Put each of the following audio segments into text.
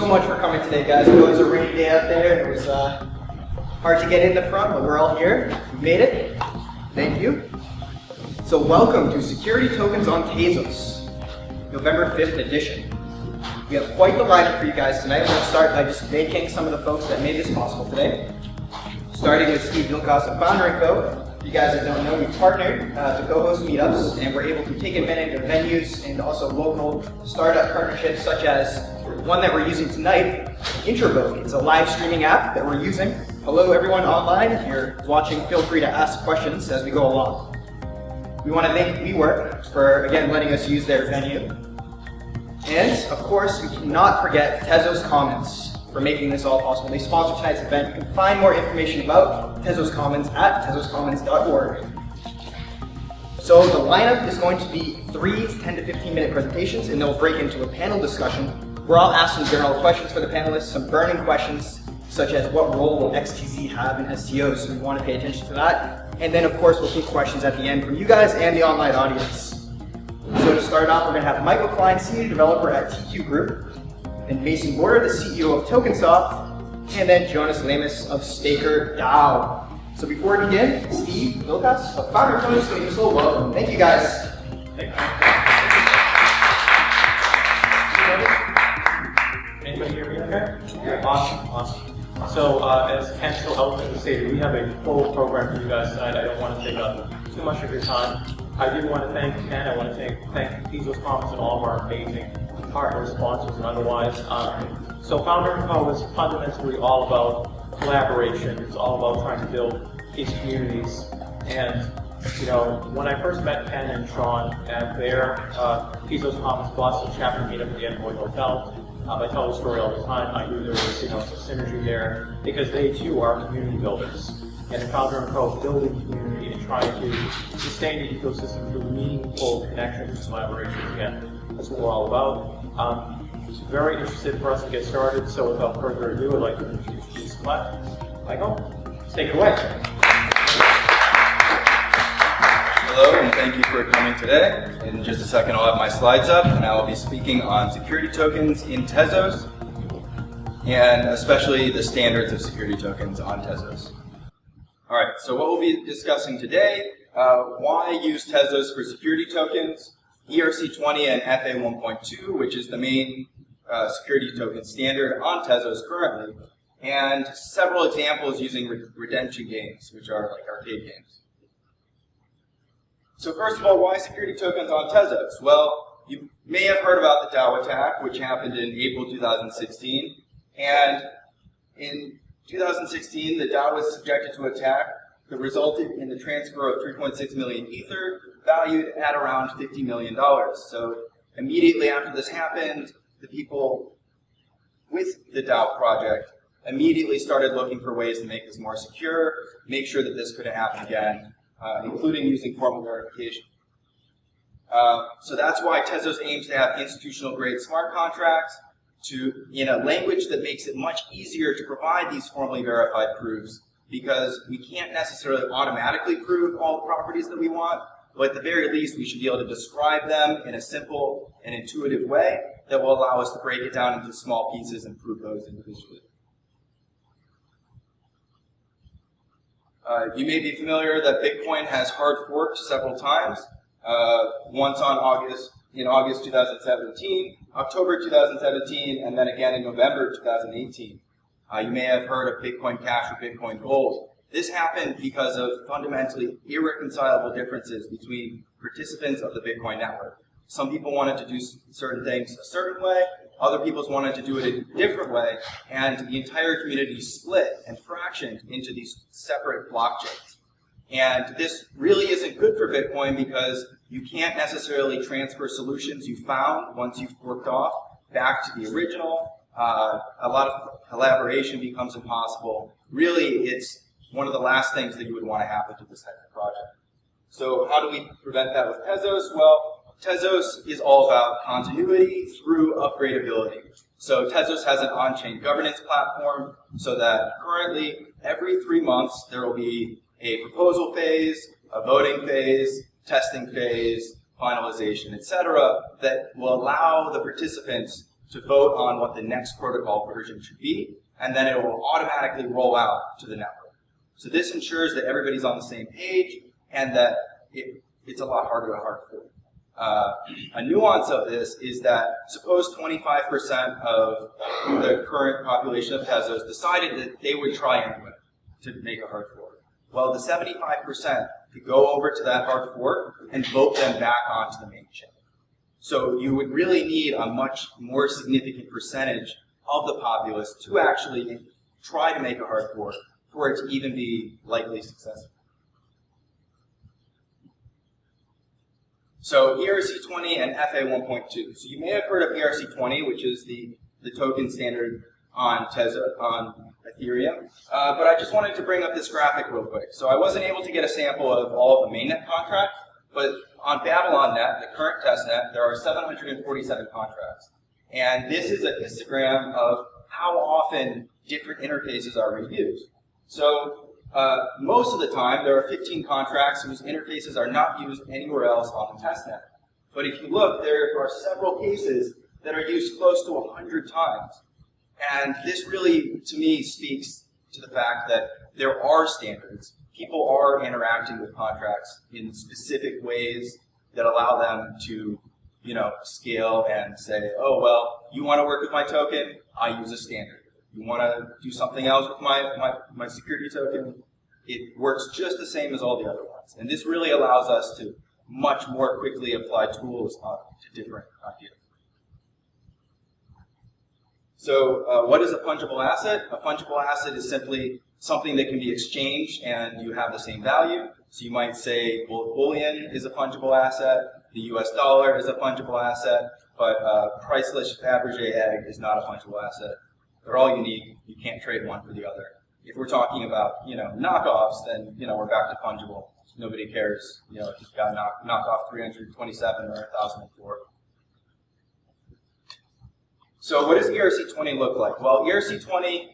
so much for coming today, guys. I know it was a rainy day out there, and it was hard to get in the front, but we're all here. We made it. Thank you. So welcome to Security Tokens on Tezos, November 5th edition. We have quite the lineup for you guys tonight. We're going to start by just thanking some of the folks that made this possible today. Starting with Steve Vilkas of Founder & Co. You guys that don't know, we partnered to co-host meetups, and we're able to take advantage of venues and also local startup partnerships, such as one that we're using tonight, Introvoke. It's a live streaming app that we're using. Hello everyone online. If you're watching, feel free to ask questions as we go along. We want to thank WeWork for, again, letting us use their venue. And, of course, we cannot forget Tezos Commons for making this all possible. They sponsor tonight's event. You can find more information about Tezos Commons at tezoscommons.org. So the lineup is going to be 3 10 to 15 minute presentations, and they'll break into a panel discussion where I'll ask some general questions for the panelists, some burning questions, such as what role will XTZ have in STOs, so we want to pay attention to that. And then, of course, we'll take questions at the end from you guys and the online audience. So to start off, we're going to have Michael Klein, Senior Developer at TQ Group, then Mason Borda, the CEO of Tokensoft, and then Jonas Lamis of StakerDAO. So before we begin, Steve Vilkas of Founder & Co. is going to give us a little welcome. Thank you, guys. Thank you. Anybody hear me okay? Yeah. Awesome. So as Ken so eloquently stated, we have a full program for you guys tonight. I don't want to take up too much of your time. I do want to thank Ken. I want to thank Tezos Commons and all of our amazing partners, sponsors, and otherwise. So Founder & Co. is fundamentally all about collaboration. It's all about trying to build these communities. And you know, when I first met Ken and Sean at their Tezos Commons Boston chapter meetup at the Envoy Hotel, I tell the story all the time. I knew there was some synergy there because they too are community builders. And Founder & Co. building community and trying to sustain the ecosystem through meaningful connections and collaborations. Again, that's what we're all about. It's very interested for us to get started, so without further ado, I'd like to introduce Klein. Michael, take it away. Hello, and thank you for coming today. In just a second, I'll have my slides up, and I will be speaking on security tokens in Tezos, and especially the standards of security tokens on Tezos. All right, so what we'll be discussing today, why use Tezos for security tokens, ERC20 and FA 1.2, which is the main security token standard on Tezos currently, and several examples using redemption games, which are like arcade games. So first of all, why security tokens on Tezos? Well, you may have heard about the DAO attack, which happened in April 2016, and in 2016, the DAO was subjected to attack that resulted in the transfer of 3.6 million Ether, valued at around $50 million. So immediately after this happened, the people with the DAO project immediately started looking for ways to make this more secure, make sure that this couldn't happen again, including using formal verification. So that's why Tezos aims to have institutional-grade smart contracts in a language that makes it much easier to provide these formally verified proofs, because we can't necessarily automatically prove all the properties that we want, but at the very least we should be able to describe them in a simple and intuitive way that will allow us to break it down into small pieces and prove those individually. You may be familiar that Bitcoin has hard forked several times, once in August 2017, October 2017, and then again in November 2018. You may have heard of Bitcoin Cash or Bitcoin Gold. This happened because of fundamentally irreconcilable differences between participants of the Bitcoin network. Some people wanted to do certain things a certain way, other people wanted to do it a different way, and the entire community split and fractioned into these separate blockchains. And this really isn't good for Bitcoin because you can't necessarily transfer solutions you found once you've forked off back to the original. A lot of collaboration becomes impossible. Really, it's one of the last things that you would want to happen to this type of project. So how do we prevent that with Tezos? Well, Tezos is all about continuity through upgradability. So Tezos has an on-chain governance platform so that currently every 3 months there will be a proposal phase, a voting phase, testing phase, finalization, etc., that will allow the participants to vote on what the next protocol version should be, and then it will automatically roll out to the network. So this ensures that everybody's on the same page and that it's a lot harder to hard fork. A nuance of this is that suppose 25% of the current population of Tezos decided that they would try anyway to make a hard fork. Well, the 75% could go over to that hard fork and vote them back onto the main chain. So you would really need a much more significant percentage of the populace to actually try to make a hard fork for it to even be likely successful. So ERC20 and FA 1.2. So you may have heard of ERC20, which is the token standard on Tezos, on Ethereum. But I just wanted to bring up this graphic real quick. So I wasn't able to get a sample of all of the mainnet contracts, but on BabylonNet, the current testnet, there are 747 contracts. And this is a histogram of how often different interfaces are reused. So most of the time, there are 15 contracts whose interfaces are not used anywhere else on the testnet. But if you look, there are several cases that are used close to 100 times. And this really, to me, speaks to the fact that there are standards. People are interacting with contracts in specific ways that allow them to, scale and say, oh, well, you want to work with my token? I use a standard. You want to do something else with my security token? It works just the same as all the other ones. And this really allows us to much more quickly apply tools to different ideas. So what is a fungible asset? A fungible asset is simply something that can be exchanged and you have the same value. So you might say, well, bullion is a fungible asset, the US dollar is a fungible asset, but priceless Fabergé egg is not a fungible asset. They're all unique. You can't trade one for the other. If we're talking about, knockoffs, then, we're back to fungible. Nobody cares, if you've got knockoff 327 or 1004. So what does ERC20 look like? Well, ERC20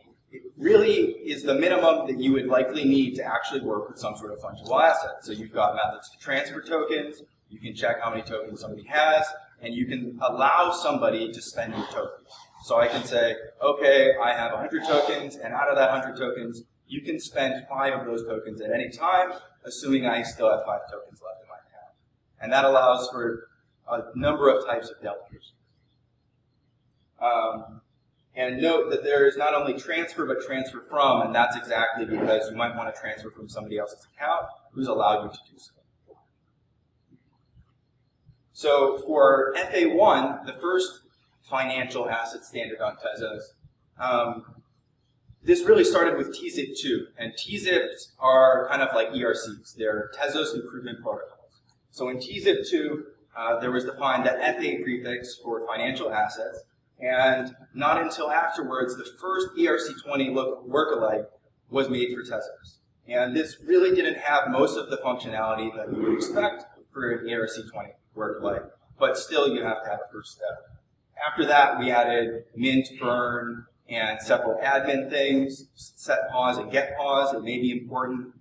really is the minimum that you would likely need to actually work with some sort of fungible asset. So you've got methods to transfer tokens, you can check how many tokens somebody has, and you can allow somebody to spend your tokens. So I can say, okay, I have 100 tokens, and out of that 100 tokens, you can spend 5 of those tokens at any time, assuming I still have 5 tokens left in my account. And that allows for a number of types of delegation. And note that there is not only transfer, but transfer from, and that's exactly because you might want to transfer from somebody else's account who's allowed you to do so. So for FA1, the first financial asset standard on Tezos, this really started with TZIP2, and TZIPs are kind of like ERCs. They're Tezos Improvement Protocols. So in TZIP2, there was defined the FA prefix for financial assets, and not until afterwards, the first ERC20 lookalike was made for Tezos. And this really didn't have most of the functionality that you would expect for an ERC20 lookalike, but still you have to have a first step. After that, we added mint, burn, and several admin things, set pause and get pause. It may be important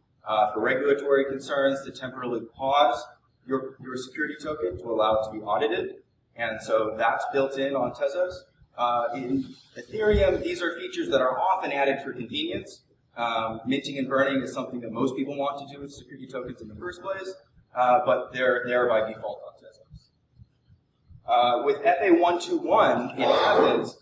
for regulatory concerns to temporarily pause your security token to allow it to be audited. And so that's built in on Tezos. In Ethereum, these are features that are often added for convenience. Minting and burning is something that most people want to do with security tokens in the first place, but they're there by default on Tezos. With FA121 in Athens,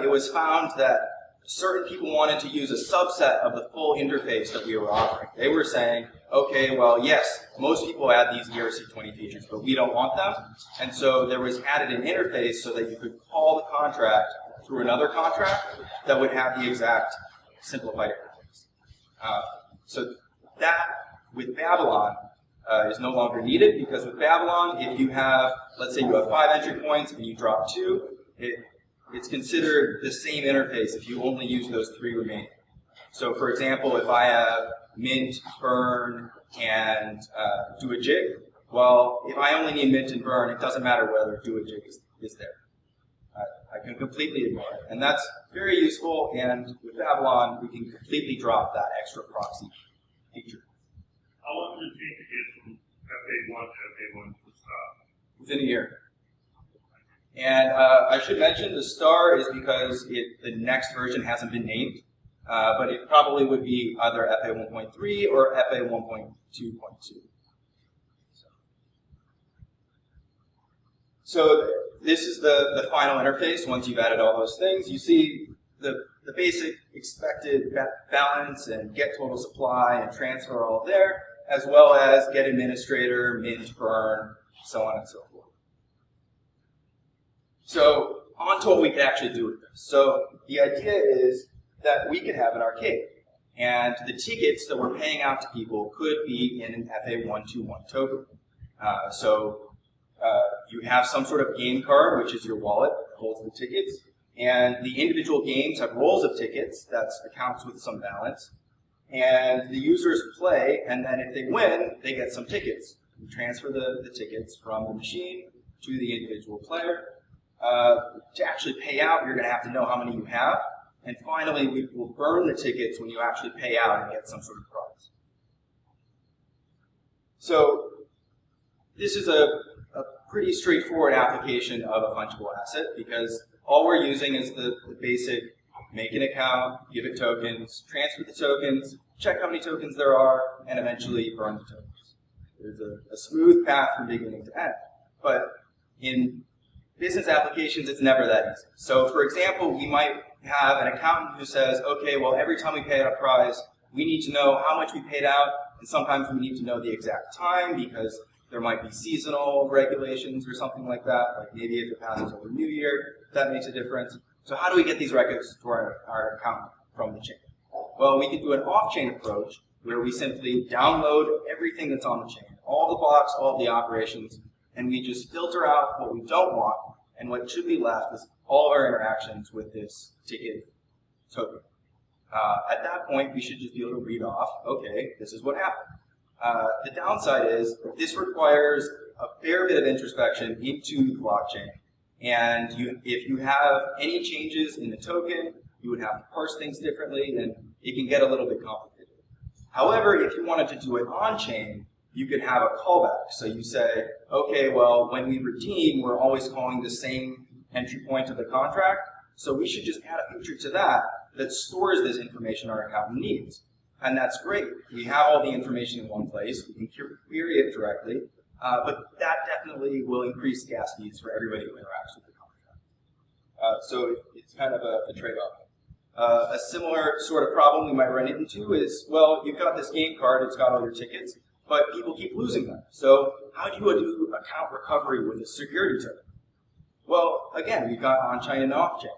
it was found that certain people wanted to use a subset of the full interface that we were offering. They were saying, okay, well, yes, most people add these ERC20 features, but we don't want them. And so there was added an interface so that you could call the contract through another contract that would have the exact simplified interface. So that, with Babylon, is no longer needed, because with Babylon, if you have, let's say you have 5 entry points and you drop 2, it's considered the same interface if you only use those 3 remaining. So for example, if I have mint, burn, and do a jig, well, if I only need mint and burn, it doesn't matter whether do a jig is there. I can completely ignore it. And that's very useful, and with Babylon, we can completely drop that extra proxy feature. How long did it take to get from FA1 to FA1 to stop? Within a year. And I should mention the star is because the next version hasn't been named, but it probably would be either FA 1.3 or FA 1.2.2. So this is the final interface. Once you've added all those things, you see the basic expected balance and get total supply and transfer all there, as well as get administrator, mint, burn, so on and so forth. So on to what we can actually do with this. So the idea is that we could have an arcade, and the tickets that we're paying out to people could be in an FA121 token. You have some sort of game card, which is your wallet that holds the tickets, and the individual games have rolls of tickets, that's accounts with some balance, and the users play, and then if they win, they get some tickets. You transfer the tickets from the machine to the individual player. To actually pay out, you're going to have to know how many you have, and finally, we will burn the tickets when you actually pay out and get some sort of prize. So this is a pretty straightforward application of a fungible asset because all we're using is the basic make an account, give it tokens, transfer the tokens, check how many tokens there are, and eventually burn the tokens. There's a smooth path from beginning to end. But in business applications, it's never that easy. So for example, we might have an accountant who says, okay, well, every time we pay out a prize, we need to know how much we paid out, and sometimes we need to know the exact time because there might be seasonal regulations or something like that, like maybe if it passes over New Year, that makes a difference. So how do we get these records to our account from the chain? Well, we could do an off-chain approach where we simply download everything that's on the chain, all the blocks, all the operations, and we just filter out what we don't want, and what should be left is all of our interactions with this ticket token. At that point, we should just be able to read off, okay, this is what happened. The downside is this requires a fair bit of introspection into the blockchain. And if you have any changes in the token, you would have to parse things differently, and it can get a little bit complicated. However, if you wanted to do it on-chain, you could have a callback. So you say, okay, well, when we redeem, we're always calling the same entry point of the contract, so we should just add a feature to that stores this information our accountant needs. And that's great. We have all the information in one place. We can query it directly. But that definitely will increase gas fees for everybody who interacts with the contract. So it's kind of a trade-off. A similar sort of problem we might run into is, well, you've got this game card. It's got all your tickets, but people keep losing them. So how do you do account recovery with a security token? Well, again, we've got on-chain and off-chain.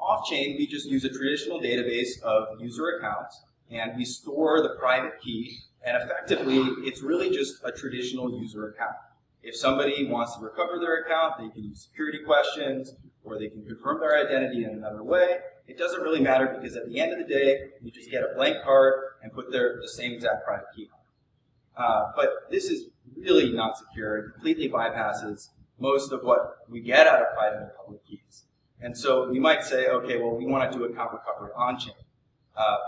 Off-chain, we just use a traditional database of user accounts, and we store the private key, and effectively, it's really just a traditional user account. If somebody wants to recover their account, they can use security questions, or they can confirm their identity in another way. It doesn't really matter because at the end of the day, you just get a blank card and put the same exact private key on. But this is really not secure. It completely bypasses most of what we get out of private and public keys. And so you might say, okay, well, we want to do account recovery on-chain.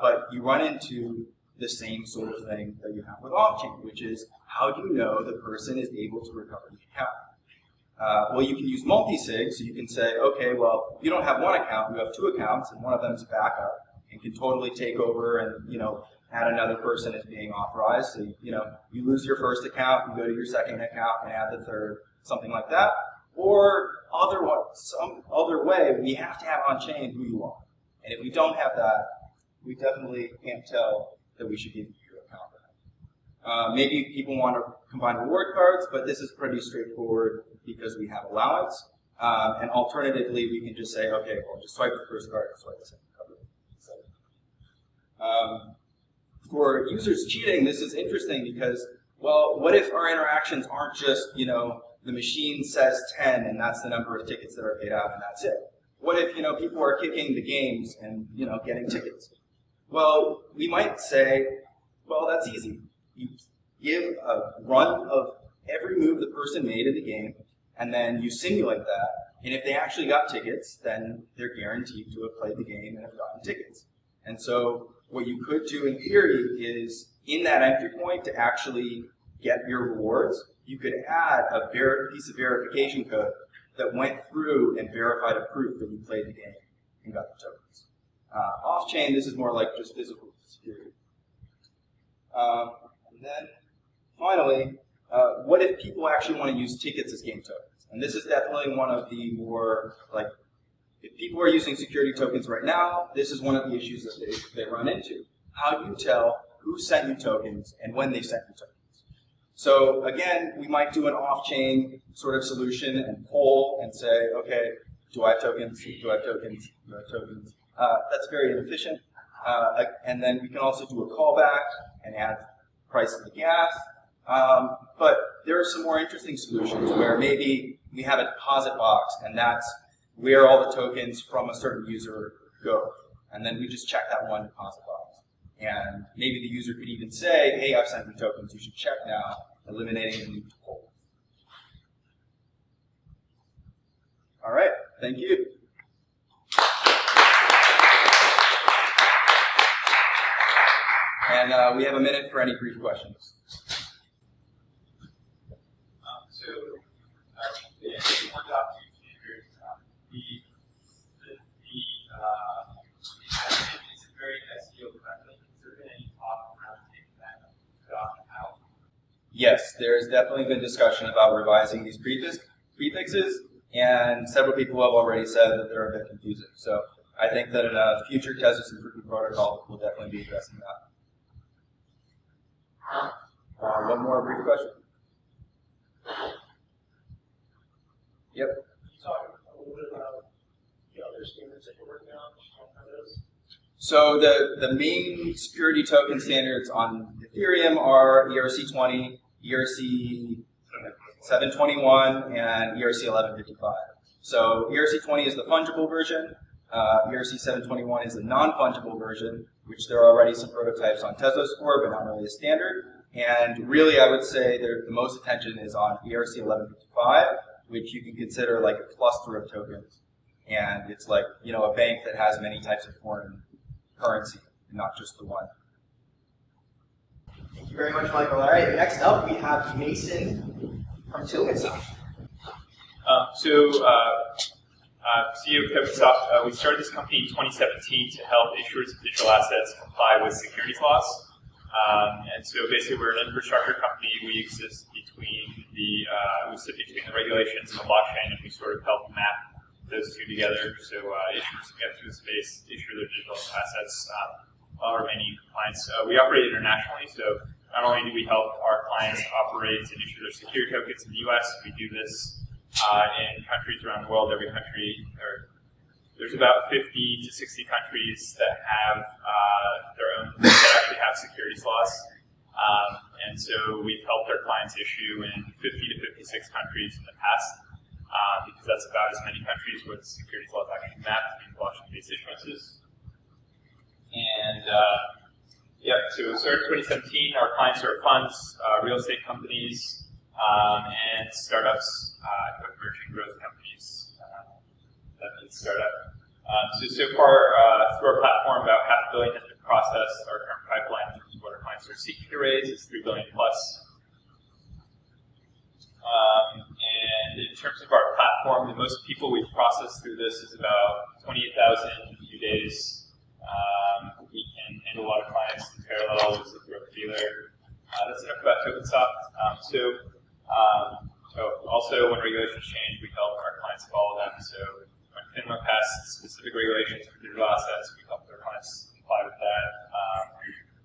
But you run into the same sort of thing that you have with off-chain, which is how do you know the person is able to recover the account? Well, you can use multi-sig, so you can say, okay, well, you don't have one account, you have two accounts, and one of them is a backup, and can totally take over and, add another person as being authorized. So, you lose your first account, you go to your second account and add the third, something like that. Or some other way, we have to have on-chain who you are. And if we don't have that, we definitely can't tell that we should give you your account back. Maybe people want to combine reward cards, but this is pretty straightforward because we have allowance. And alternatively, we can just say, okay, well, just swipe the first card and swipe the second card. For users cheating, this is interesting because, well, what if our interactions aren't just, the machine says 10 and that's the number of tickets that are paid out and that's it? What if, people are kicking the games and, getting tickets? Well, we might say, well, that's easy. You give a run of every move the person made in the game, and then you simulate that, and if they actually got tickets, then they're guaranteed to have played the game and have gotten tickets. And so what you could do in theory is, in that entry point to actually get your rewards, you could add a piece of verification code that went through and verified a proof that you played the game and got the tokens. Off-chain, this is more like just physical security. And then finally, what if people actually want to use tickets as game tokens? And this is definitely one of the more, like, if people are using security tokens right now, this is one of the issues that they run into. How do you tell who sent you tokens and when they sent you tokens? So again, we might do an off-chain sort of solution and poll and say, okay, do I have tokens? Do I have tokens? Do I have tokens? That's very inefficient. And then we can also do a callback and add price of the gas. But there are some more interesting solutions where maybe we have a deposit box and that's where all the tokens from a certain user go. And then we just check that one deposit box. And maybe the user could even say, hey, I've sent you tokens, you should check now, eliminating the need to poll. All right, thank you. And we have a minute for any brief questions. It's very SEO friendly. Is there been any talk around taking that out? Yes, there's definitely been discussion about revising these prefixes, and several people have already said that they're a bit confusing. So I think that in a future Tezos improvement protocol, we'll definitely be addressing that. One more brief question. Yep. Can you talk a little bit about the other standards that you're working on? So the main security token standards on Ethereum are ERC20, ERC 721, and ERC 1155. So ERC20 is the fungible version. ERC 721 is the non-fungible version, which there are already some prototypes on Tezos for, but not really a standard. And really, I would say the most attention is on ERC 1155, which you can consider like a cluster of tokens. And it's like, you know, a bank that has many types of foreign currency, not just the one. Thank you very much, Michael. All right, next up we have Mason from Tokensoft. CEO of Tokensoft, we started this company in 2017 to help issuers of digital assets comply with securities laws. And so basically we're an infrastructure company. We exist between we sit between the regulations and the blockchain, and we sort of help map those two together. So issuers who get through the space issue their digital assets while remaining in compliance. We operate internationally, so not only do we help our clients operate and issue their security tokens in the US, we do this in countries around the world. Every country, there's about 50 to 60 countries that have their own, that actually have securities laws. And so we've helped our clients issue in 50 to 56 countries in the past, because that's about as many countries where the securities laws actually map to these blockchain-based issuances. And so we started in 2017. Our clients are funds, real estate companies, and startups, emerging growth companies. That means startup. So far, through our platform, about $500 million has been processed. Our current pipeline, in terms of what our clients are seeking to raise, is $3 billion plus. And in terms of our platform, the most people we've processed through this is about 28,000 in a few days. We can handle a lot of clients in parallel as a broker-dealer. That's enough about Tokensoft. Also, when regulations change, we help our clients follow them. So when FINMA passed specific regulations for digital assets, we helped our clients comply with that.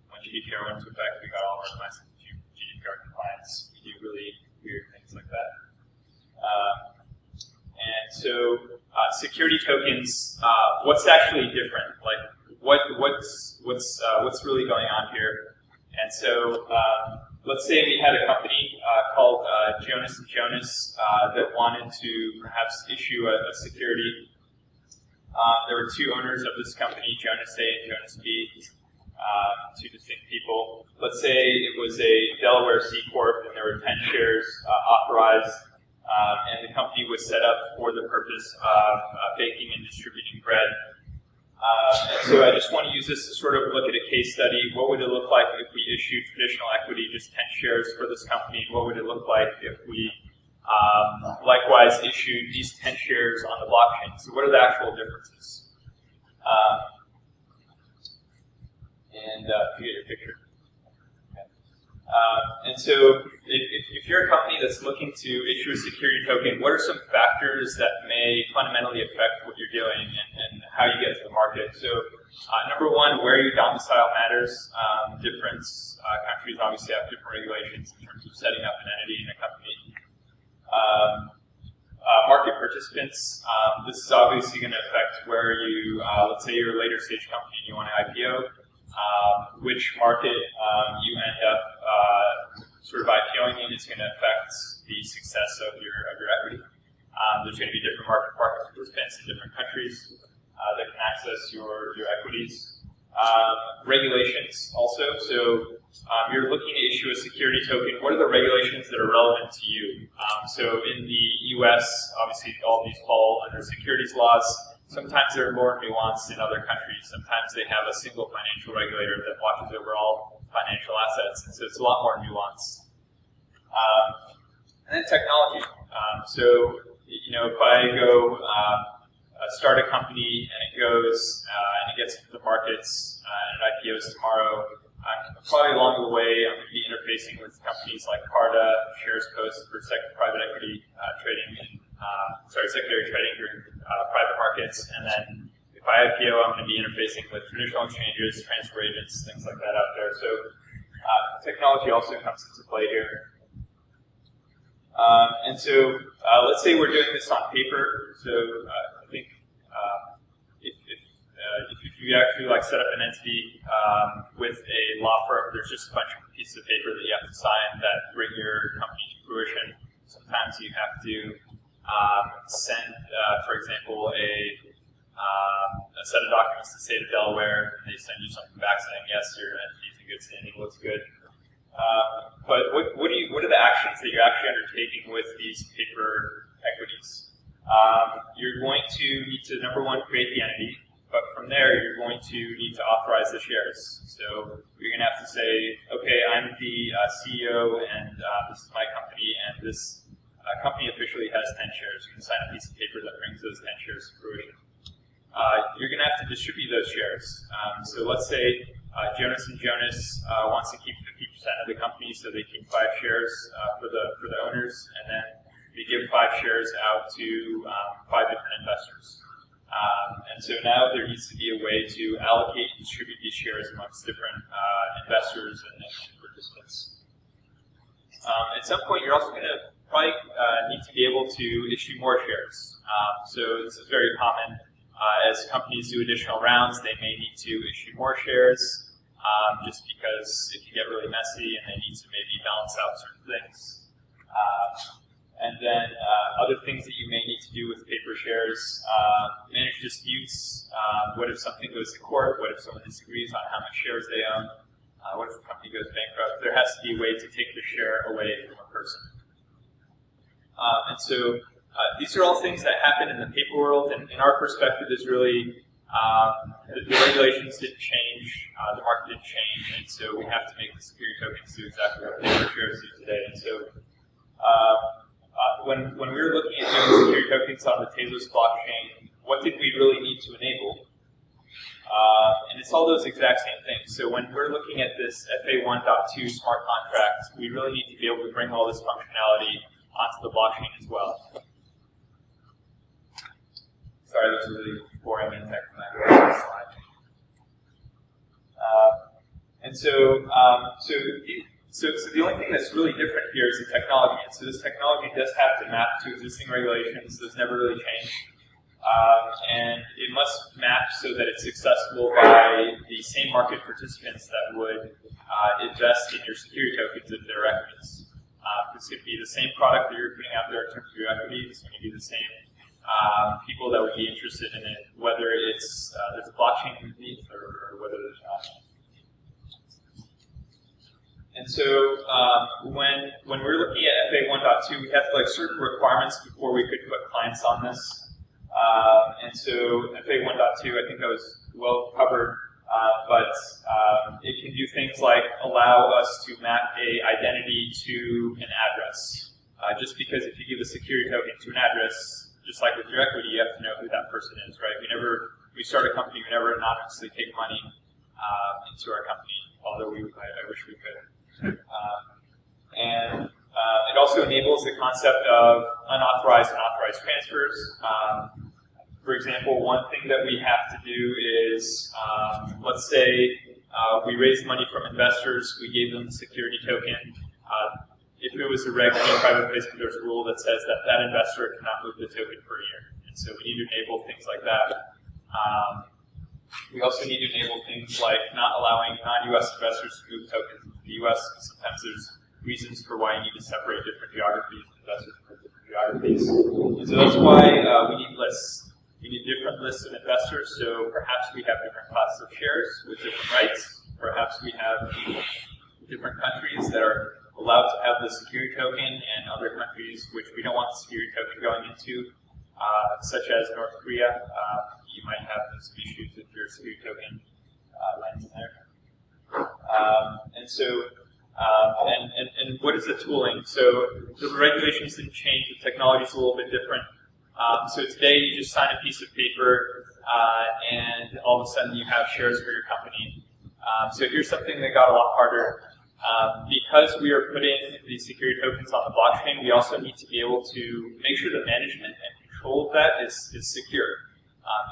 When GDPR went into effect, we got all of our clients into GDPR compliance. We do really weird things like that. And so security tokens, what's actually different? Like what's really going on here? And so let's say we had a company called Jonas and Jonas that wanted to perhaps issue a security. There were two owners of this company, Jonas A and Jonas B, two distinct people. Let's say it was a Delaware C Corp and there were 10 shares authorized, and the company was set up for the purpose of baking and distributing bread. And so I just want to use this to sort of look at a case study. What would it look like if we issued traditional equity, just 10 shares for this company? What would it look like if we likewise issued these 10 shares on the blockchain. So what are the actual differences? And you get your picture. Okay. And so if you're a company that's looking to issue a security token, what are some factors that may fundamentally affect what you're doing and how you get to the market? So number one, where you domicile matters. Different countries obviously have different regulations in terms of setting up an entity in a company. Market participants, this is obviously going to affect where you, let's say you're a later stage company and you want to IPO, which market you end up sort of IPOing in is going to affect the success of your equity. There's going to be different market participants in different countries that can access your equities. Regulations also, so you're looking to issue a security token. What are the regulations that are relevant to you? So in the US, obviously all these fall under securities laws. Sometimes they're more nuanced in other countries. Sometimes they have a single financial regulator that watches over all financial assets, and so it's a lot more nuanced. And then technology. So, you know, if I go start a company and it goes and it gets into the markets and it IPOs tomorrow, probably along the way I'm going to be interfacing with companies like Borda, Shares Post for private equity trading, secondary trading during private markets, and then if I IPO, I'm going to be interfacing with traditional exchanges, transfer agents, things like that out there. So technology also comes into play here. And so let's say we're doing this on paper. So I think if you actually like set up an entity with a law firm, there's just a bunch of pieces of paper that you have to sign that bring your company to fruition. Sometimes you have to send, for example, a set of documents to the state of Delaware, and they send you something back saying, yes, your entity's in good standing, looks good. But what are the actions that you're actually undertaking with these paper equities? You're going to need to, number one, create the entity, but from there you're going to need to authorize the shares. So you're going to have to say, okay, I'm the CEO, and this is my company, and this company officially has 10 shares. You can sign a piece of paper that brings those 10 shares to fruition. You're going to have to distribute those shares. So let's say Jonas and Jonas wants to keep 50% of the company, so they keep 5 shares for the owners, and then they give 5 shares out to 5 different investors. And so now there needs to be a way to allocate and distribute these shares amongst different investors and participants. At some point, you're also going to probably need to be able to issue more shares. So this is very common. As companies do additional rounds, they may need to issue more shares just because it can get really messy and they need to maybe balance out certain things. And then other things that you may need to do with paper shares, manage disputes. What if something goes to court? What if someone disagrees on how much shares they own? What if the company goes bankrupt? There has to be a way to take the share away from a person. And so these are all things that happen in the paper world, and in our perspective is really the regulations didn't change, the market didn't change, and so we have to make the security tokens do exactly what paper shares do today. And so when we were looking at doing security tokens on the Tezos blockchain, what did we really need to enable? And it's all those exact same things. So when we're looking at this FA1.2 smart contract, we really need to be able to bring all this functionality onto the blockchain as well. Sorry, that was really boring in tech from that slide. And so the only thing that's really different here is the technology. And so this technology does have to map to existing regulations. Those never really change. And it must map so that it's accessible by the same market participants that would invest in your security tokens if they're equities. This could be the same product that you're putting out there in terms of your equity. It's going to be the same people that would be interested in it, whether it's there's a blockchain underneath or whether there's not. And so when we're looking at FA1.2, we have like certain requirements before we could put clients on this. And so FA1.2, I think that was well covered, but it can do things like allow us to map a identity to an address. just because if you give a security token to an address, just like with your equity, you have to know who that person is, right? We start a company, we never anonymously take money into our company, although I wish we could. And it also enables the concept of unauthorized and authorized transfers. For example, one thing that we have to do is, let's say we raised money from investors, we gave them the security token. If it was a Reg D private placement, there's a rule that says that that investor cannot move the token for a year. And so we need to enable things like that. We also need to enable things like not allowing non-US investors to move tokens into the US. Sometimes there's reasons for why you need to separate different geographies, investors from different geographies. And so that's why we need lists. We need different lists of investors, so perhaps we have different classes of shares with different rights. Perhaps we have different countries that are allowed to have the security token and other countries which we don't want the security token going into, such as North Korea. You might have some issues with your security token lands in there. And what is the tooling? So the regulations didn't change, the technology is a little bit different. So today you just sign a piece of paper and all of a sudden you have shares for your company. So here's something that got a lot harder. Because we are putting these security tokens on the blockchain, we also need to be able to make sure the management and control of that is secure.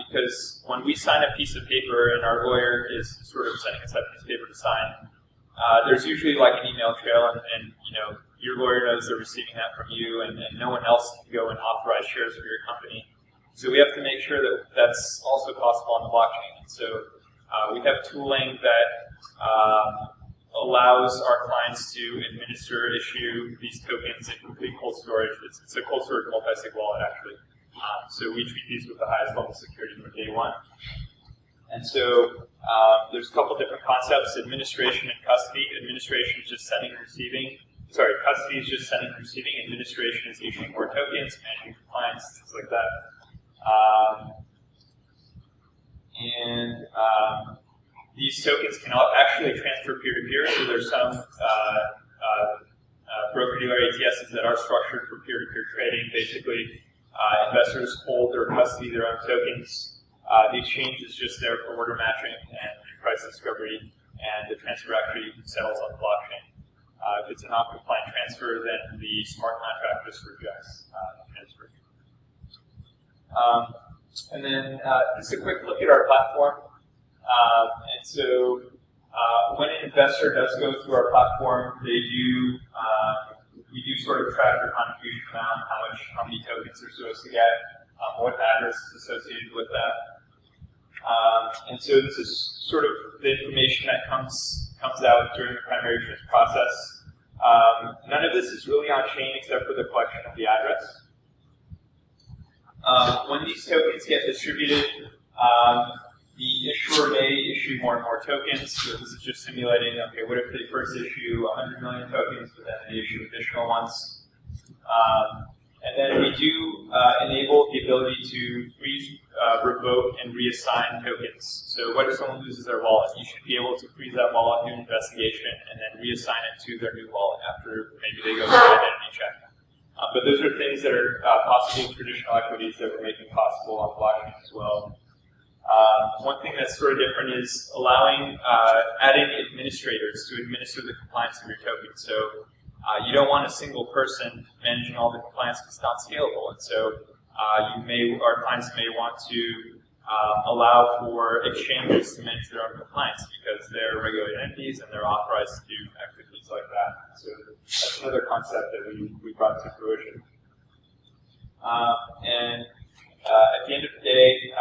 Because when we sign a piece of paper and our lawyer is sort of sending us that piece of paper to sign, there's usually like an email trail and you know, your lawyer knows they're receiving that from you and no one else can go and authorize shares for your company. So we have to make sure that that's also possible on the blockchain. And so we have tooling that allows our clients to administer, issue these tokens in complete cold storage. It's a cold storage multi-sig wallet, actually. So we treat these with the highest level of security from day one. And so there's a couple different concepts: administration and custody. Administration is just sending and receiving. Sorry, custody is just sending and receiving. Administration is issuing more tokens, managing compliance, things like that. These tokens can actually transfer peer-to-peer, so there's some broker-dealer ATSs that are structured for peer-to-peer trading. Basically, investors hold or custody their own tokens. The exchange is just there for order matching and price discovery, and the transfer actually settles on the blockchain. If it's a non-compliant transfer, then the smart contract just rejects the transfer. And then just a quick look at our platform. And so when an investor does go through our platform, we do sort of track their contribution amount, how many tokens they're supposed to get, what address is associated with that. And so this is sort of the information that comes out during the primary issuance process. None of this is really on chain except for the collection of the address. When these tokens get distributed, the issuer may issue more and more tokens. So this is just simulating, okay, what if they first issue 100 million tokens, but then they issue additional ones? And then we do enable the ability to freeze, revoke, and reassign tokens. So what if someone loses their wallet? You should be able to freeze that wallet, do an investigation, and then reassign it to their new wallet after maybe they go through an identity check. But those are things that are possible in traditional equities that we're making possible on blockchain as well. One thing that's sort of different is allowing, adding administrators to administer the compliance of your token. So you don't want a single person managing all the compliance because it's not scalable. And so our clients may want to allow for exchanges to manage their own compliance because they're regulated entities and they're authorized to do activities like that. So that's another concept that we brought to fruition. At the end of the day,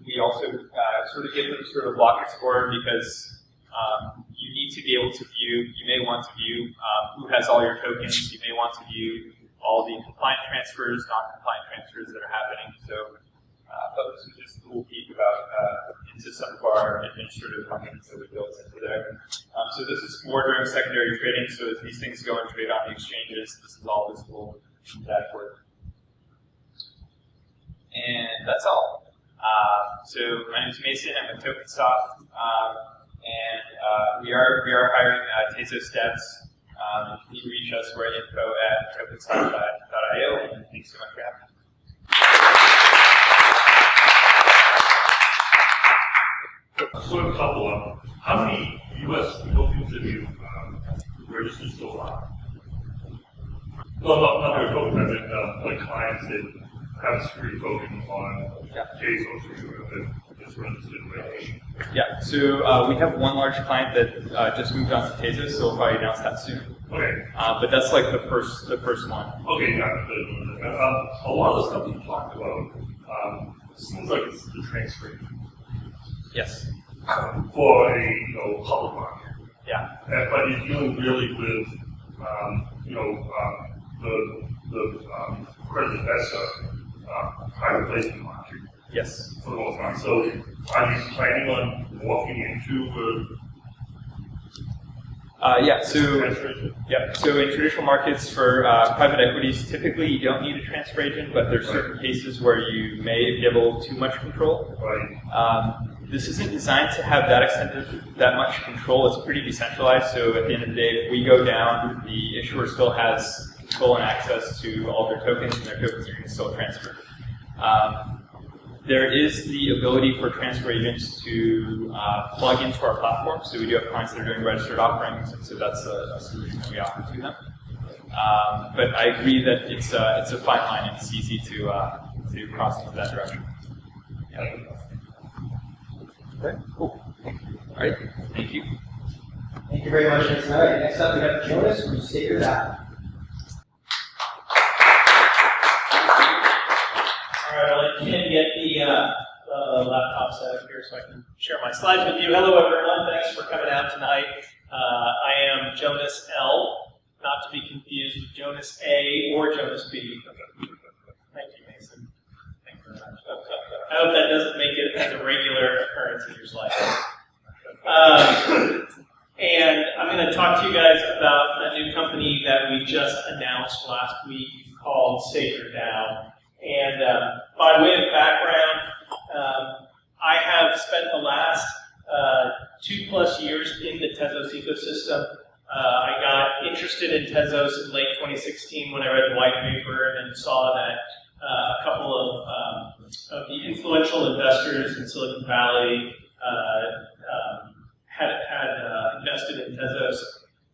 we also sort of give them sort of block explorer because you need to be able to view, you may want to view who has all your tokens, you may want to view all the compliant transfers, non-compliant transfers that are happening. So I thought this was just a cool peek about into some of our administrative functions that we built into there. So this is more during secondary trading, so as these things go and trade on the exchanges, this is all visible in the dashboard. And that's all. So my name is Mason, I'm with Tokensoft, and we are hiring Tezos devs. You can reach us, we're at info@tokensoft.io, and thanks so much for having me. So a couple of, how many U.S. tokens have you registered so far? Well, not your tokens, I mean, like clients that have a security token on Tezos that is registered in regulation. Yeah, so we have one large client that just moved on to Tezos, so we'll probably announce that soon. Okay. But that's like the first one. Okay, got it. A lot of the stuff you talked about seems like it's the transfer Yes. for a public market. Yeah. But you're dealing really with the credit investor private placement market. Yes. For the most part. So are you planning on walking into So in traditional markets for private equities, typically you don't need a transfer agent, but there's certain cases where you may give a little too much control. Right. This isn't designed to have that that much control. It's pretty decentralized. So at the end of the day, if we go down, the issuer still has control and access to all their tokens, and their tokens are still transferred. There is the ability for transfer agents to plug into our platform. So we do have clients that are doing registered offerings, and so that's a solution that we offer to them. But I agree that it's a fine line, and it's easy to cross into that direction. Yeah. Okay, cool. All right, thank you. Thank you very much, Jonas. All right, next up we have Jonas from StakerDAO. All right, I'll let Ken get the laptop set up here so I can share my slides with you. Hello, everyone. Thanks for coming out tonight. I am Jonas L, not to be confused with Jonas A or Jonas B. Thank you, Mason. Thank you very much. I hope that doesn't make it as a regular occurrence in your slides. And I'm going to talk to you guys about a new company that we just announced last week called StakerDAO. And by way of background, I have spent the last 2+ years in the Tezos ecosystem. I got interested in Tezos in late 2016 when I read the white paper and saw that a couple of the influential investors in Silicon Valley had invested in Tezos.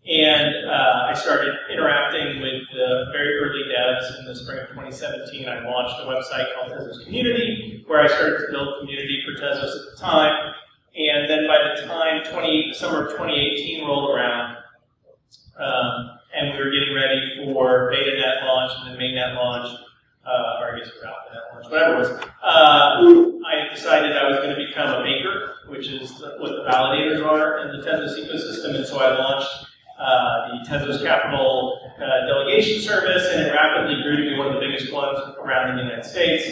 And I started interacting with the very early devs in the spring of 2017. I launched a website called Tezos Community, where I started to build community for Tezos at the time. And then by the time summer of 2018 rolled around, and we were getting ready for BetaNet launch and then mainnet launch, or I guess for AlphaNet launch, whatever it was, I decided I was going to become a maker, which is what the validators are in the Tezos ecosystem. And so I launched the Tezos Capital Delegation Service, and it rapidly grew to be one of the biggest ones around the United States.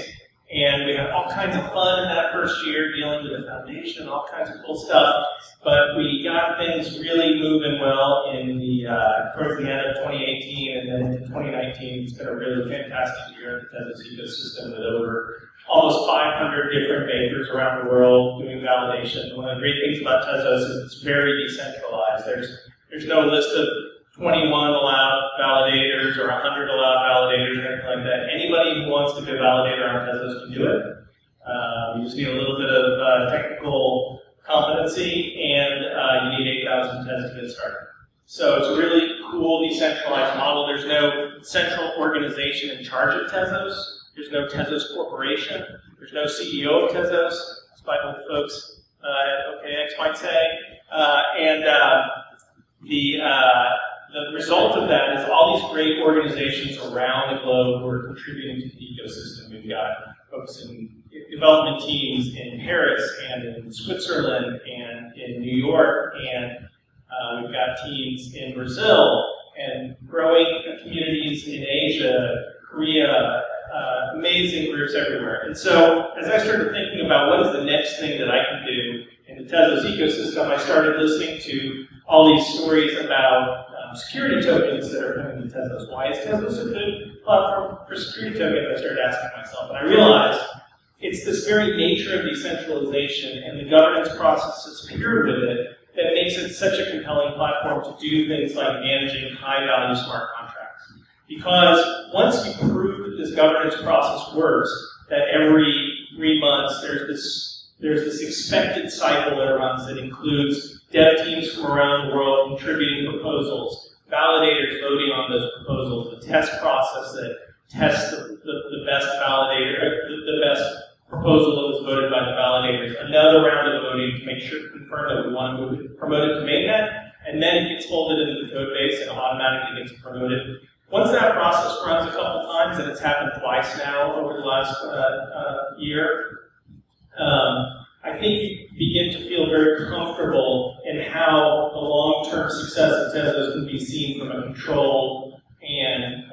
And we had all kinds of fun in that first year dealing with the foundation and all kinds of cool stuff. But we got things really moving well in towards the end of 2018 and then into 2019. It's been a really fantastic year in the Tezos ecosystem with over almost 500 different makers around the world doing validation. One of the great things about Tezos is it's very decentralized. There's no list of 21 allowed validators or 100 allowed validators or anything like that. Anybody who wants to be a validator on Tezos can do it. You just need a little bit of technical competency, and you need 8,000 Tez to get started. So it's a really cool decentralized model. There's no central organization in charge of Tezos. There's no Tezos Corporation. There's no CEO of Tezos, despite what the folks at OKX might say. The result of that is all these great organizations around the globe who are contributing to the ecosystem. We've got folks in development teams in Paris and in Switzerland and in New York, and we've got teams in Brazil and growing communities in Asia, Korea, amazing groups everywhere. And so as I started thinking about what is the next thing that I can do in the Tezos ecosystem, I started listening to all these stories about security tokens that are coming to Tezos. Why is Tezos a good platform for security tokens? I started asking myself, and I realized it's this very nature of decentralization and the governance process that's paired with it that makes it such a compelling platform to do things like managing high-value smart contracts. Because once you prove that this governance process works, that every 3 months there's this expected cycle that runs that includes dev teams from around the world contributing proposals, validators voting on those proposals, a test process that tests the best validator, the best proposal that was voted by the validators, another round of voting to make sure to confirm that we want to promote it to mainnet, and then it gets folded into the code base and automatically gets promoted. Once that process runs a couple times, and it's happened twice now over the last year, I think you begin to feel very comfortable in how the long-term success of Tezos can be seen from a controlled and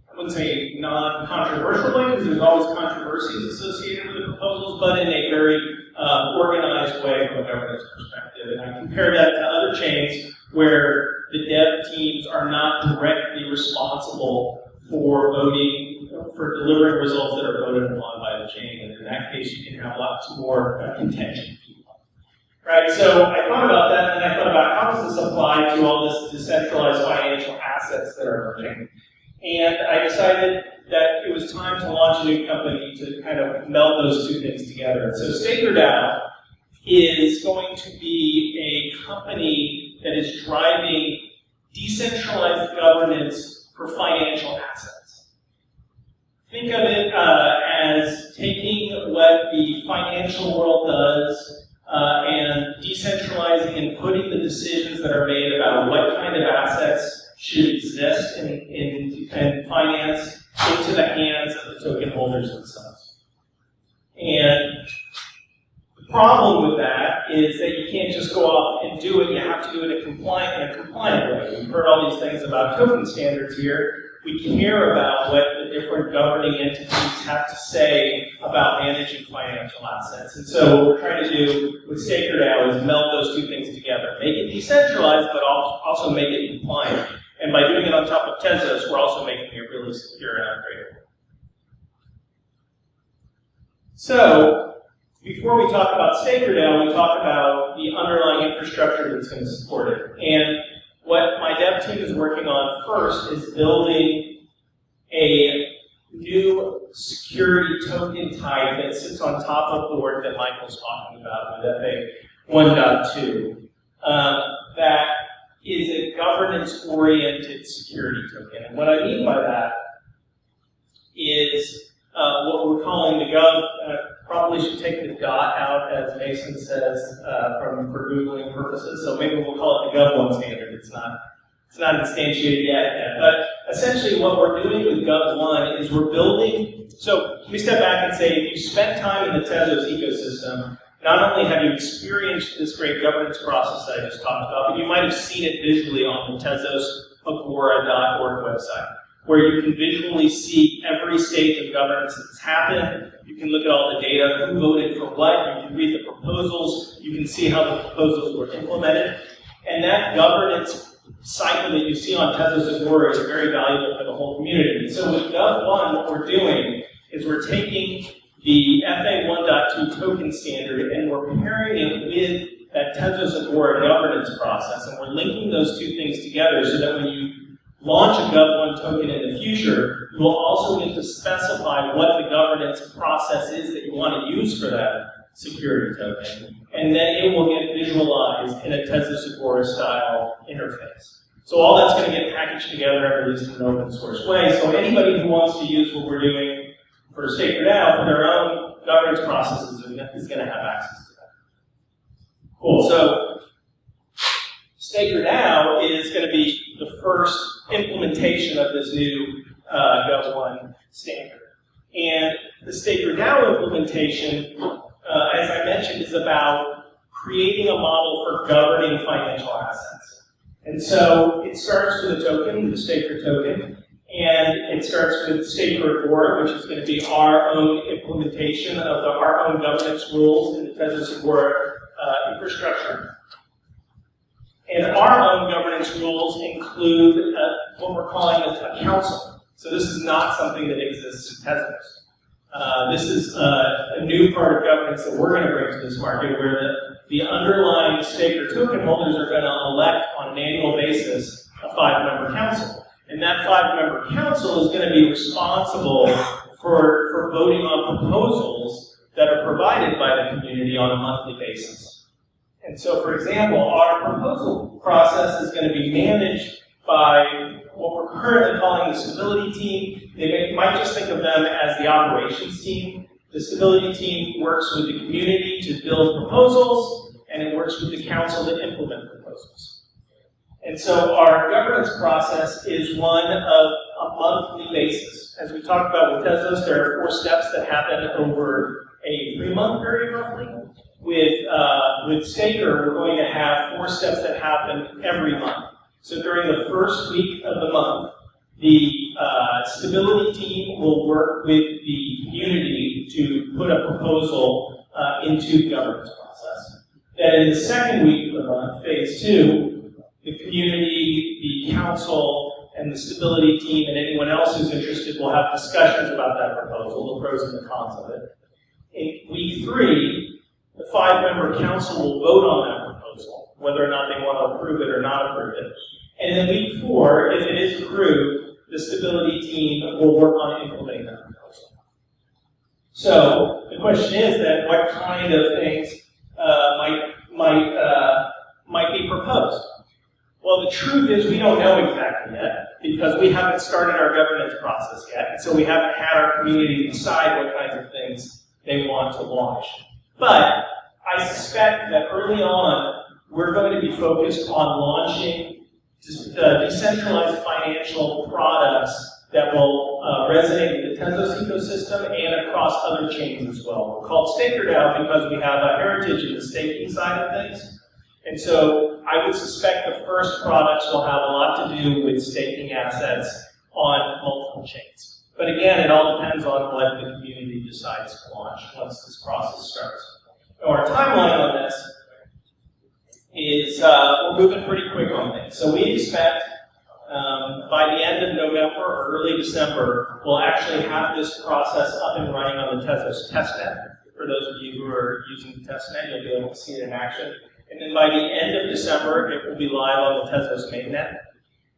I wouldn't say non-controversial way, because there's always controversies associated with the proposals, but in a very organized way from a governance perspective. And I compare that to other chains where the dev teams are not directly responsible for voting, for delivering results that are voted upon by the chain. And in that case, you can have lots more contention. Right, so I thought about that, and I thought about how does this apply to all this decentralized financial assets that are emerging. And I decided that it was time to launch a new company to kind of meld those two things together. So StakerDAO is going to be a company that is driving decentralized governance for financial assets. Think of it as taking what the financial world does and decentralizing and putting the decisions that are made about what kind of assets should exist in finance into the hands of the token holders themselves. And the problem with that is that you can't just go off and do it. You have to do it in a compliant way. We've heard all these things about token standards here. We care about what the different governing entities have to say about managing financial assets. And so what we're trying to do with StakerDAO is meld those two things together. Make it decentralized, but also make it compliant. And by doing it on top of Tezos, we're also making it really secure and upgradable. So, before we talk about StakerDAO, we talk about the underlying infrastructure that's going to support it. And what my dev team is working on first is building a new security token type that sits on top of the work that Michael's talking about with FA 1.2 that is a governance-oriented security token. And what I mean by that is what we're calling the gov. Probably should take the dot out, as Mason says, for Googling purposes. So maybe we'll call it the Gov1 standard. It's not instantiated yet. But essentially what we're doing with Gov1 is we're building, so let me step back and say, if you spent time in the Tezos ecosystem, not only have you experienced this great governance process that I just talked about, but you might have seen it visually on the TezosAgora.org website, where you can visually see every stage of governance that's happened. You can look at all the data, who voted for what, you can read the proposals, you can see how the proposals were implemented. And that governance cycle that you see on Tezos Agora is very valuable for the whole community. So with Gov1, what we're doing is we're taking the FA 1.2 token standard and we're pairing it with that Tezos Agora governance process, and we're linking those two things together so that when you launch a Gov1 token in the future, you will also get to specify what the governance process is that you want to use for that security token. And then it will get visualized in a Tezos Agora style interface. So all that's going to get packaged together and released in an open source way. So anybody who wants to use what we're doing for StakerDAO for their own governance processes is going to have access to that. Cool. So StakerDAO is going to be the first implementation of this new Gov1 standard. And the StakerDAO implementation, as I mentioned, is about creating a model for governing financial assets. And so it starts with a token, the Staker token, and it starts with StakerAgora, which is going to be our own implementation of our own governance rules in the Tezos Agora infrastructure. And our own governance rules include what we're calling a council. So this is not something that exists in Tezos. This is a new part of governance that we're going to bring to this market, where the underlying staker token holders are going to elect on an annual basis a 5-member council. And that 5-member council is going to be responsible for voting on proposals that are provided by the community on a monthly basis. And so, for example, our proposal process is going to be managed by what we're currently calling the stability team. You might just think of them as the operations team. The stability team works with the community to build proposals, and it works with the council to implement proposals. And so our governance process is one of a monthly basis. As we talked about with Tezos, there are 4 steps that happen over a 3-month period, roughly. With Staker, we're going to have 4 steps that happen every month. So during the first week of the month, the stability team will work with the community to put a proposal into the governance process. Then in the second week of the month, phase 2, the community, the council, and the stability team, and anyone else who's interested will have discussions about that proposal, the pros and the cons of it. In week 3, the 5-member council will vote on that proposal, whether or not they want to approve it or not approve it. And in week 4, if it is approved, the stability team will work on implementing that proposal. So the question is then, what kind of things might be proposed? Well, the truth is we don't know exactly yet, because we haven't started our governance process yet, and so we haven't had our community decide what kinds of things they want to launch. But I suspect that early on, we're going to be focused on launching decentralized financial products that will resonate with the Tezos ecosystem and across other chains as well. We're called StakerDAO because we have a heritage in the staking side of things. And so I would suspect the first products will have a lot to do with staking assets on multiple chains. But again, it all depends on what the community decides to launch once this process starts. Our timeline on this is we're moving pretty quick on things. So we expect by the end of November or early December, we'll actually have this process up and running on the Tezos testnet. For those of you who are using the testnet, you'll be able to see it in action. And then by the end of December, it will be live on the Tezos mainnet,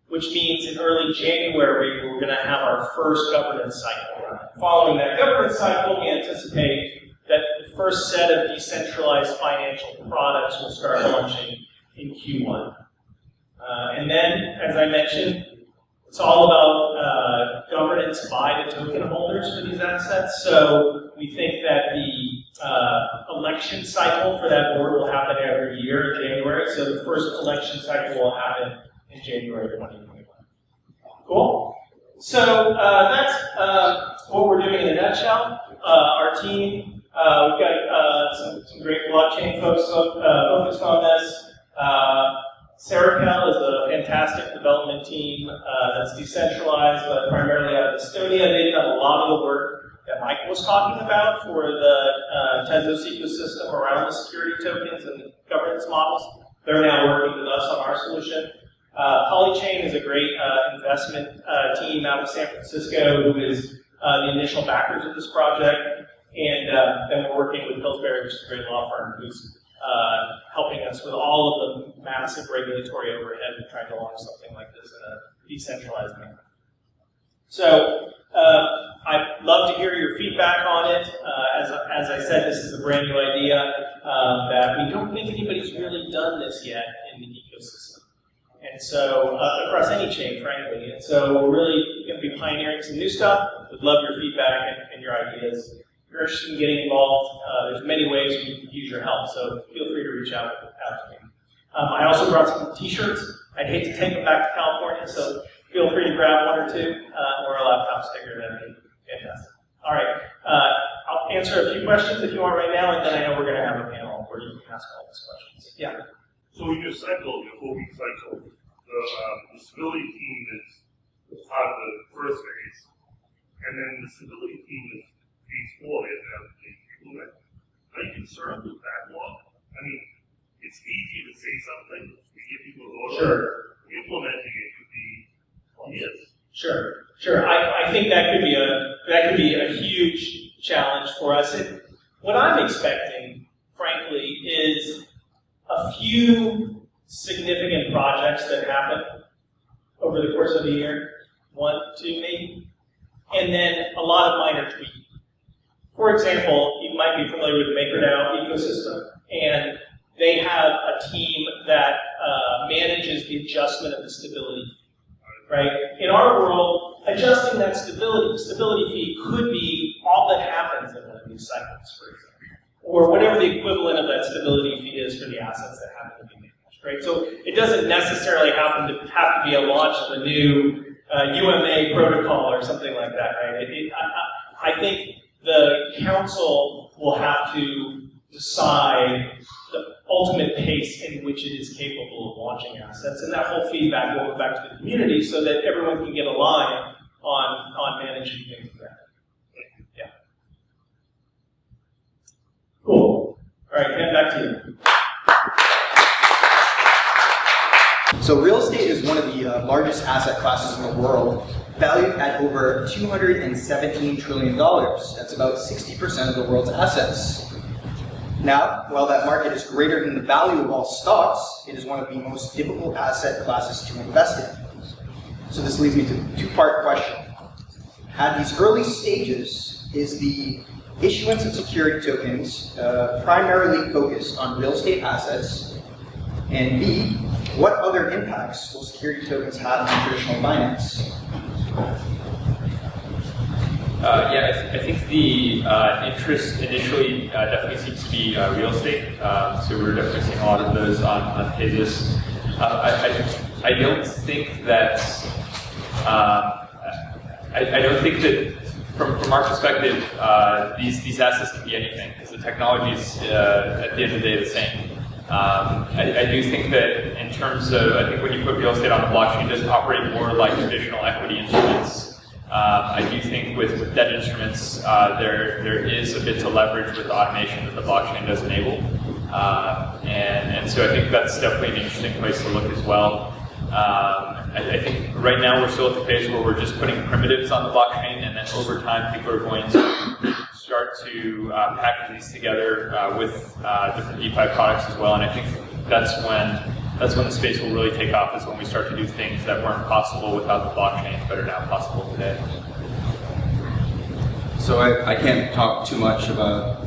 which means in early January, we're going to have our first governance cycle. Following that governance cycle, we anticipate that the first set of decentralized financial products will start launching in Q1. And then, as I mentioned, it's all about governance by the token holders for these assets. So we think that the election cycle for that board will happen every year in January. So the first election cycle will happen in January 2021. Cool? So that's what we're doing in a nutshell. Our team, we've got some great blockchain folks focused on this. Sarakel is a fantastic development team that's decentralized, but primarily out of Estonia. They've done a lot of the work that Mike was talking about for the Tezos ecosystem around the security tokens and governance models. They're now working with us on our solution. Polychain is a great investment team out of San Francisco who is the initial backers of this project. And then we're working with Pillsbury, which is a great law firm who's helping us with all of the massive regulatory overhead of trying to launch something like this in a decentralized manner. So I'd love to hear your feedback on it. As I said, this is a brand new idea that we don't think anybody's really done this yet in the ecosystem. And so, across any chain, frankly. And so we're really going to be pioneering some new stuff. We'd love your feedback and your ideas. If you're interested in getting involved, there's many ways we can use your help, so feel free to reach out to me. I also brought some t-shirts. I'd hate to take them back to California, so feel free to grab 1 or 2, or a laptop sticker. That'd be fantastic. All right, I'll answer a few questions if you want right now, and then I know we're going to have a panel where you can ask all these questions. Yeah? So in your cycle, your 4-week cycle, the stability team is part of the first phase, and then the stability team is phase 4 they have to implement. Are you concerned with backlog? I mean, it's easy to say something, to give people an order. Sure. Implementing it could be years. Sure. I think that could be a huge challenge. for us. What I'm expecting, frankly, is a few significant projects that happen over the course of the year, 1, 2 maybe, and then a lot of minor tweaks. For example, you might be familiar with the MakerDAO ecosystem, and they have a team that manages the adjustment of the stability fee, right? In our world, adjusting that stability fee could be all that happens in one of these cycles, for example, or whatever the equivalent of that stability fee is for the assets that happen to be managed, right? So it doesn't necessarily have to be a launch of a new UMA protocol or something like that, right? I think the council will have to decide the ultimate pace in which it is capable of launching assets, and that whole feedback will go back to the community so that everyone can get aligned on managing things like that. Yeah. Cool. All right, Ken, back to you. So real estate is one of the largest asset classes in the world, valued at over $217 trillion. That's about 60% of the world's assets. Now, while that market is greater than the value of all stocks, it is one of the most difficult asset classes to invest in. So this leads me to a two-part question. At these early stages, is the issuance of security tokens primarily focused on real estate assets? And B, what other impacts will security tokens have on traditional finance? I think the interest initially definitely seems to be real estate. So we're definitely seeing a lot of those on Tezos. I don't think that I don't think that from our perspective these assets can be anything because the technology is at the end of the day the same. I do think that in terms of, I think when you put real estate on the blockchain, it does operate more like traditional equity instruments. I do think with debt instruments, there is a bit to leverage with automation that the blockchain does enable. And so I think that's definitely an interesting place to look as well. I think right now we're still at the phase where we're just putting primitives on the blockchain, and then over time people are going to start to package these together with different DeFi products as well. And I think that's when the space will really take off, is when we start to do things that weren't possible without the blockchain but are now possible today. So I can't talk too much about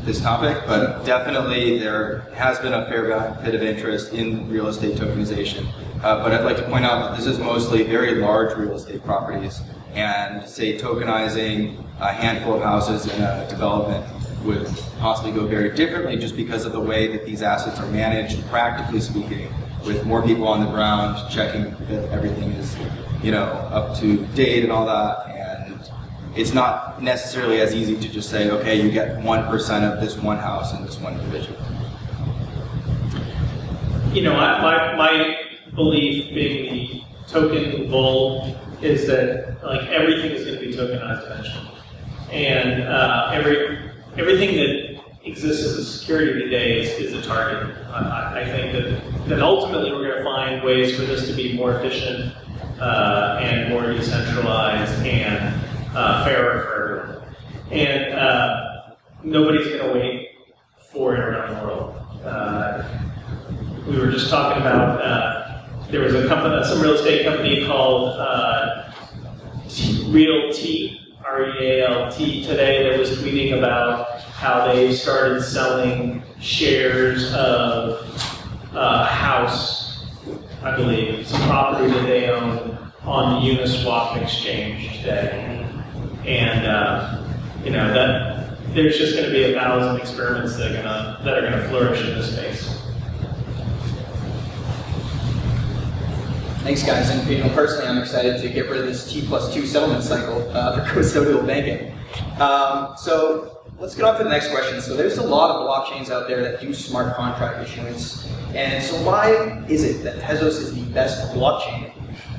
this topic, but definitely there has been a fair bit of interest in real estate tokenization. But I'd like to point out that this is mostly very large real estate properties, and say tokenizing a handful of houses in a development would possibly go very differently just because of the way that these assets are managed, practically speaking, with more people on the ground checking that everything is, up to date and all that. And it's not necessarily as easy to just say, okay, you get 1% of this one house in this one division. My belief being the token bull is that everything is going to be tokenized eventually, and everything that exists as a security today is a target. I think that ultimately we're going to find ways for this to be more efficient and more decentralized and fairer for everyone. And nobody's going to wait for it around the world. We were just talking about there was a company, some real estate company called Realty, R-E-A-L-T, today that was tweeting about how they started selling shares of a house, I believe, some property that they own on the Uniswap exchange today. And that there's just going to be 1,000 experiments that are going to flourish in this space. Thanks, guys. And personally, I'm excited to get rid of this T+2 settlement cycle for custodial banking. So let's get on to the next question. So there's a lot of blockchains out there that do smart contract issuance. And so why is it that Tezos is the best blockchain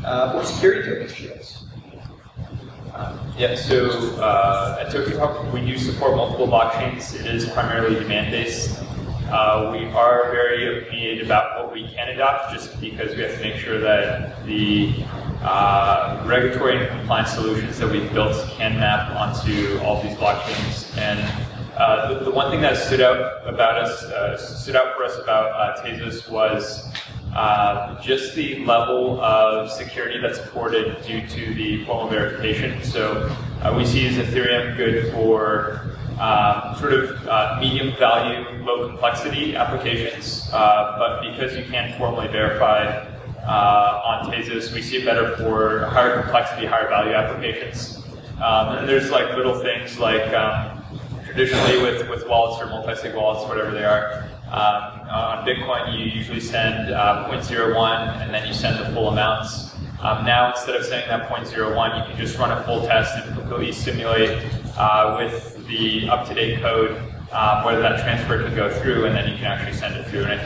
for security token issuance? So at Tokensoft, we do support multiple blockchains. It is primarily demand-based. We are very opinionated about what what we can adopt, just because we have to make sure that the regulatory and compliance solutions that we've built can map onto all these blockchains. And the one thing that stood out for us about Tezos was just the level of security that's afforded due to the formal verification. So we see as Ethereum good for medium value, low complexity applications, but because you can't formally verify on Tezos, we see it better for higher complexity, higher value applications. And there's like little things like traditionally with wallets or multi-sig wallets, whatever they are, on Bitcoin you usually send 0.01 and then you send the full amounts. Now instead of sending that 0.01, you can just run a full test and completely simulate with the up-to-date code whether that transfer can go through, and then you can actually send it through. And I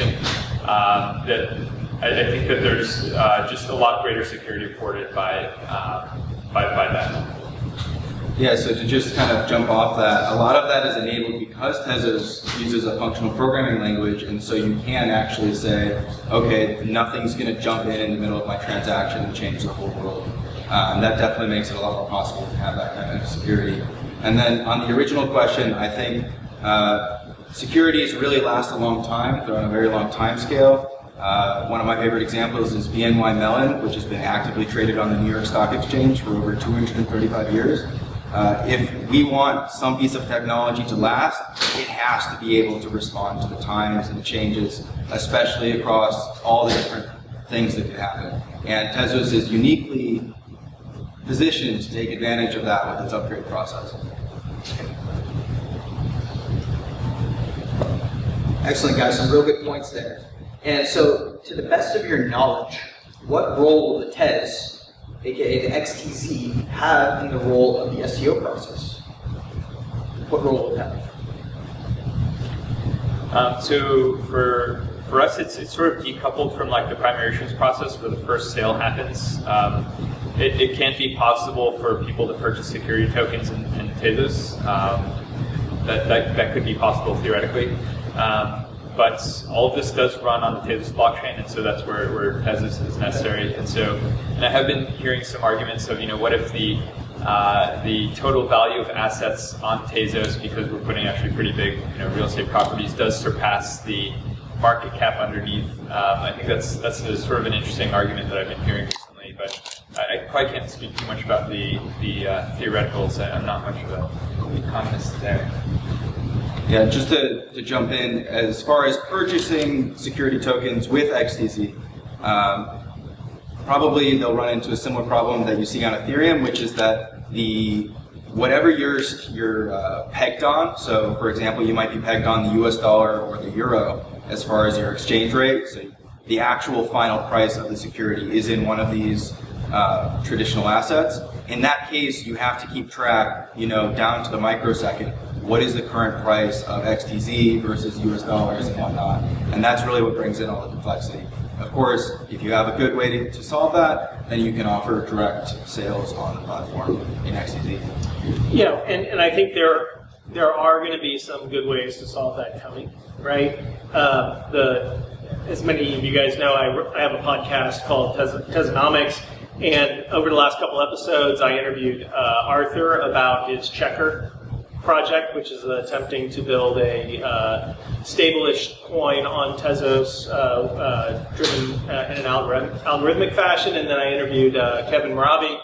think that there's just a lot greater security afforded by that. Yeah, so to just kind of jump off that, a lot of that is enabled because Tezos uses a functional programming language, and so you can actually say, okay, nothing's going to jump in the middle of my transaction and change the whole world. And that definitely makes it a lot more possible to have that kind of security. And then on the original question, I think securities really last a long time. They're on a very long time scale. One of my favorite examples is BNY Mellon, which has been actively traded on the New York Stock Exchange for over 235 years. If we want some piece of technology to last, it has to be able to respond to the times and the changes, especially across all the different things that could happen. And Tezos is uniquely positioned to take advantage of that with its upgrade process. Excellent, guys. Some real good points there. And so, to the best of your knowledge, what role will the Tez, aka the XTZ, have in the role of the SEO process? What role will it have? So for us, it's sort of decoupled from like the primary issuance process where the first sale happens. It can be possible for people to purchase security tokens in Tezos. That could be possible theoretically. But all of this does run on the Tezos blockchain, and so that's where Tezos is necessary. And I have been hearing some arguments of, what if the total value of assets on Tezos, because we're putting actually pretty big, real estate properties, does surpass the market cap underneath. I think that's a sort of an interesting argument that I've been hearing recently, but I probably can't speak too much about the theoreticals. I'm not much of an economist there. Yeah, just to jump in, as far as purchasing security tokens with XTZ, probably they'll run into a similar problem that you see on Ethereum, which is that whatever you're pegged on, so for example, you might be pegged on the US dollar or the euro as far as your exchange rate, so the actual final price of the security is in one of these traditional assets. In that case, you have to keep track, down to the microsecond. What is the current price of XTZ versus US dollars and whatnot? And that's really what brings in all the complexity. Of course, if you have a good way to solve that, then you can offer direct sales on the platform in XTZ. Yeah, and I think there are going to be some good ways to solve that coming, right? As many of you guys know, I have a podcast called Tezonomics, and over the last couple episodes, I interviewed Arthur about his checker project, which is attempting to build a stable-ish coin on Tezos, driven in an algorithmic fashion. And then I interviewed Kevin Maravi,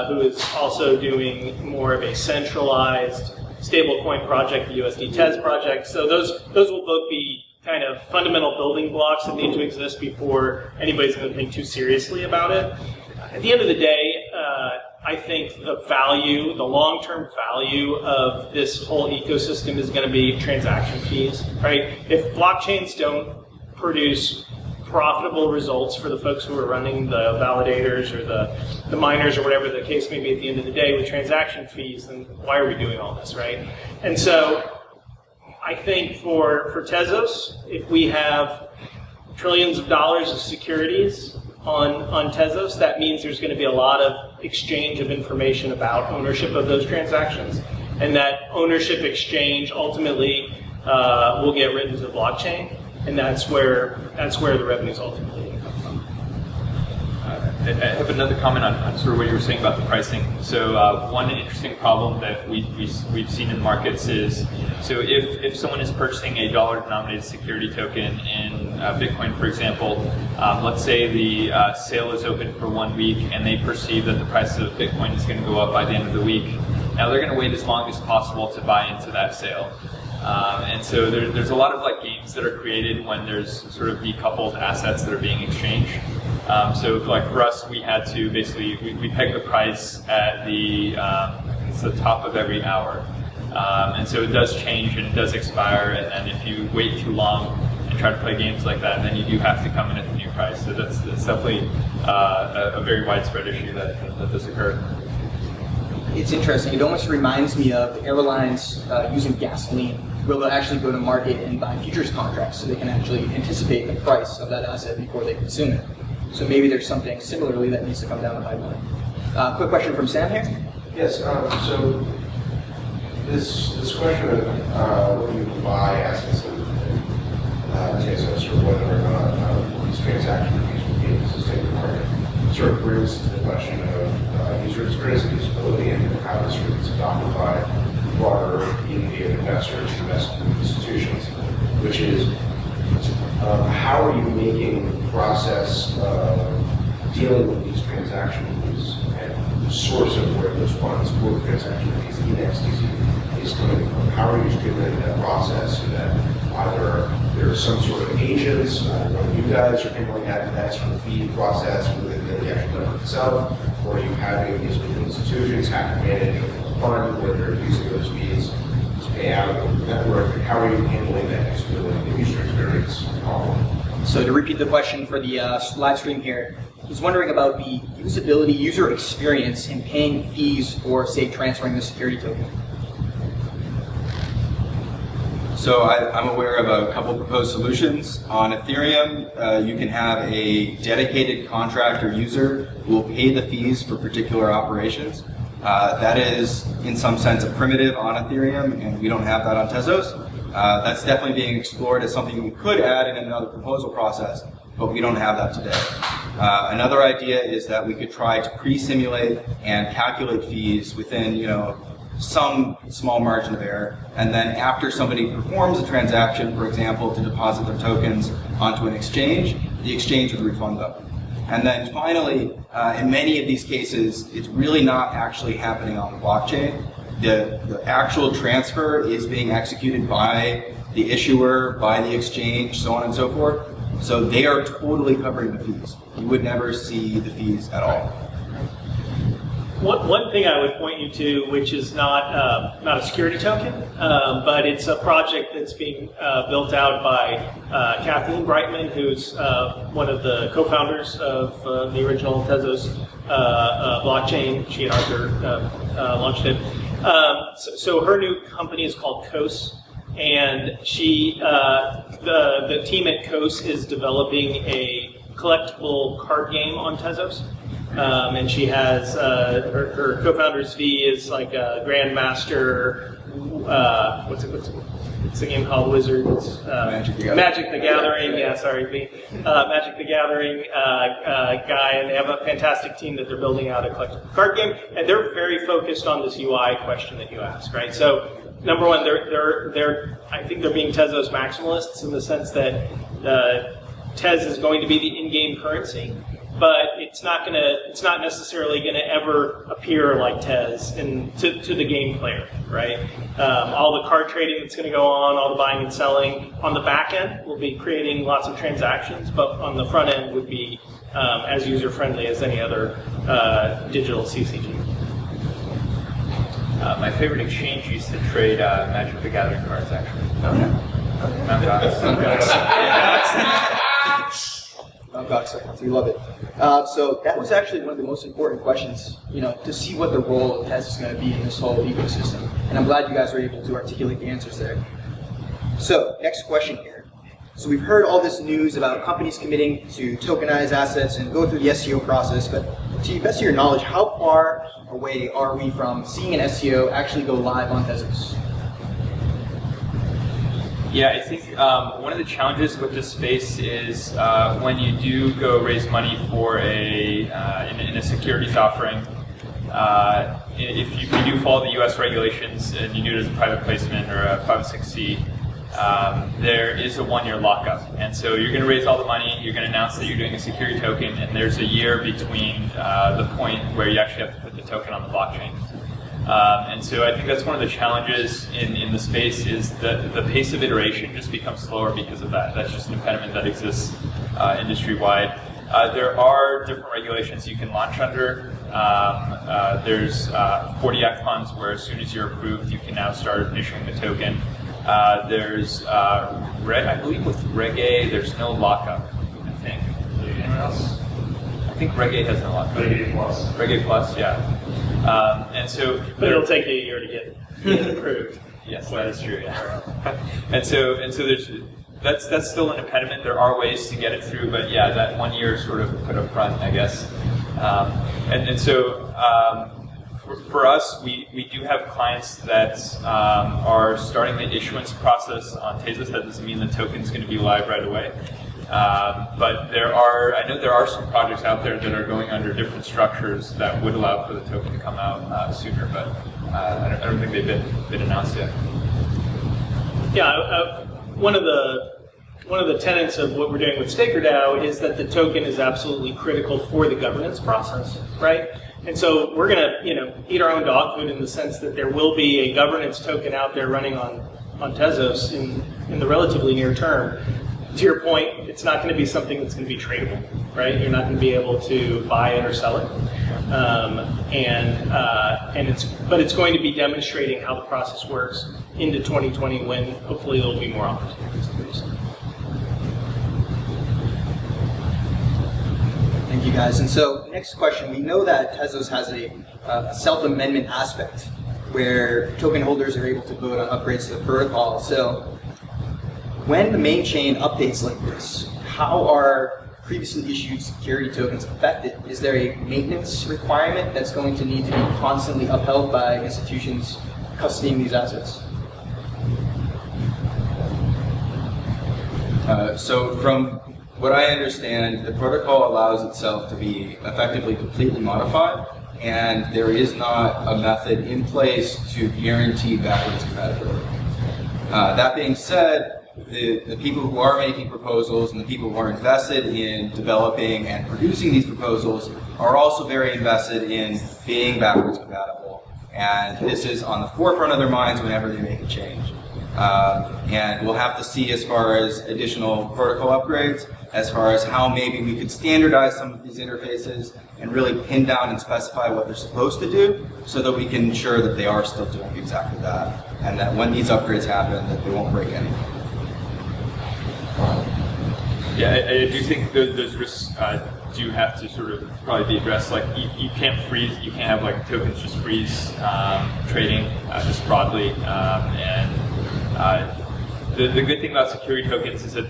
who is also doing more of a centralized stablecoin project, the USD Tez project. So those will both be kind of fundamental building blocks that need to exist before anybody's going to think too seriously about it. At the end of the day, I think the long-term value of this whole ecosystem is going to be transaction fees, right? If blockchains don't produce profitable results for the folks who are running the validators or the miners or whatever the case may be at the end of the day with transaction fees, then why are we doing all this, right? And so I think for Tezos, if we have trillions of dollars of securities on Tezos, that means there's going to be a lot of exchange of information about ownership of those transactions. And that ownership exchange ultimately will get written to the blockchain. and that's where the revenues ultimately come from. I have another comment on sort of what you were saying about the pricing. So one interesting problem that we've seen in markets is, so if someone is purchasing a dollar-denominated security token in Bitcoin, for example, let's say the sale is open for 1 week and they perceive that the price of Bitcoin is going to go up by the end of the week. Now they're going to wait as long as possible to buy into that sale. And so there's a lot of like games that are created when there's sort of decoupled assets that are being exchanged. So like for us, we had to basically, we peg the price at it's the top of every hour. And so it does change and it does expire, and then if you wait too long and try to play games like that, then you do have to come in at the new price. So that's definitely a very widespread issue that does occur. It's interesting. It almost reminds me of airlines using gasoline, where they'll actually go to market and buy futures contracts so they can actually anticipate the price of that asset before they consume it. So maybe there's something similarly that needs to come down the pipeline. Quick question from Sam here. Yes, so this question of when you buy assets in Tezos, or whether or not these transaction fees will be in the sustainable market, sort of brings to the question of user experience and usability and how this is adopted by broader community of investors, investment institutions, which is how are you making the process of dealing with these transaction fees and the source of where those funds for the transaction fees in XTC is coming from? How are you streamlining that process so that either there are some sort of agents, you guys are handling that sort of fee process within the actual network itself, or are you having these institutions have to manage a fund where they're using those fees to pay out of the network? And how are you handling that usability, the user experience problem? So to repeat the question for the live stream here, he's wondering about the usability, user experience in paying fees for, say, transferring the security token. So I'm aware of a couple proposed solutions. On Ethereum, you can have a dedicated contract or user who will pay the fees for particular operations. That is, in some sense, a primitive on Ethereum, and we don't have that on Tezos. That's definitely being explored as something we could add in another proposal process, but we don't have that today. Another idea is that we could try to pre-simulate and calculate fees within, some small margin of error, and then after somebody performs a transaction, for example, to deposit their tokens onto an exchange, the exchange would refund them. And then finally, in many of these cases, it's really not actually happening on the blockchain. The actual transfer is being executed by the issuer, by the exchange, so on and so forth. So they are totally covering the fees. You would never see the fees at all. One thing I would point you to, which is not a security token, but it's a project that's being built out by Kathleen Brightman, who's one of the co-founders of the original Tezos blockchain. She and Arthur launched it. So her new company is called Kos, and the team at Kos is developing a collectible card game on Tezos. And she has her co-founder's fee is like a Grandmaster. What's a game called Wizards? Magic the Gathering. Yeah, sorry, Magic the Gathering guy, and they have a fantastic team that they're building out a collectible card game, and they're very focused on this UI question that you asked, right? So, number one, I think they're being Tezos maximalists in the sense that Tez is going to be the in-game currency. But it's not necessarily gonna ever appear like Tez to the game player, right? All the card trading that's gonna go on, all the buying and selling on the back end will be creating lots of transactions, but on the front end would be as user friendly as any other digital CCG. My favorite exchange used to trade Magic the Gathering cards, actually. Mount Gox, we love it. So that was actually one of the most important questions, to see what the role of Tez is going to be in this whole ecosystem. And I'm glad you guys were able to articulate the answers there. So, next question here. So we've heard all this news about companies committing to tokenize assets and go through the SEO process, but to the best of your knowledge, how far away are we from seeing an SEO actually go live on Tezos? Yeah, I think one of the challenges with this space is when you do go raise money for in a securities offering, if you do follow the U.S. regulations and you do it as a private placement or a 506c, there is a 1-year lockup. And so you're going to raise all the money, you're going to announce that you're doing a security token, and there's a year between the point where you actually have to put the token on the blockchain. And so I think that's one of the challenges in the space is that the pace of iteration just becomes slower because of that. That's just an impediment that exists industry-wide. There are different regulations you can launch under. There's 40 Act funds where as soon as you're approved, you can now start issuing the token. There's, I believe with Reg A, there's no lockup, I think. Anyone else? I think Reg A has no lockup. Reg A plus. Reg A plus, yeah. And so, But it'll take you a year to get approved. Yes, that is true. Yeah. and so there's that's still an impediment. There are ways to get it through, but yeah, that 1 year is sort of put up front, I guess. For us, we do have clients that are starting the issuance process on Tezos. That doesn't mean the token is going to be live right away. But I know there are some projects out there that are going under different structures that would allow for the token to come out sooner, but I don't think they've been announced yet. Yeah, one of the tenets of what we're doing with StakerDAO is that the token is absolutely critical for the governance process, right? And so we're going to, eat our own dog food in the sense that there will be a governance token out there running on Tezos in the relatively near term. To your point, it's not going to be something that's going to be tradable, right? You're not going to be able to buy it or sell it, but it's going to be demonstrating how the process works into 2020 when hopefully there'll be more opportunities to do so. Thank you, guys. And so, next question. We know that Tezos has a self-amendment aspect where token holders are able to vote on upgrades to the protocol. So, when the main chain updates like this, how are previously issued security tokens affected? Is there a maintenance requirement that's going to need to be constantly upheld by institutions custodying these assets? So from what I understand, the protocol allows itself to be effectively completely modified, and there is not a method in place to guarantee backwards compatibility. That being said, the people who are making proposals and the people who are invested in developing and producing these proposals are also very invested in being backwards compatible, and this is on the forefront of their minds whenever they make a change. And we'll have to see as far as additional protocol upgrades, as far as how maybe we could standardize some of these interfaces and really pin down and specify what they're supposed to do so that we can ensure that they are still doing exactly that, and that when these upgrades happen, that they won't break anything. Yeah, I do think those risks do have to sort of probably be addressed. Like you can't freeze, you can't have like tokens just freeze trading just broadly. The good thing about security tokens is that,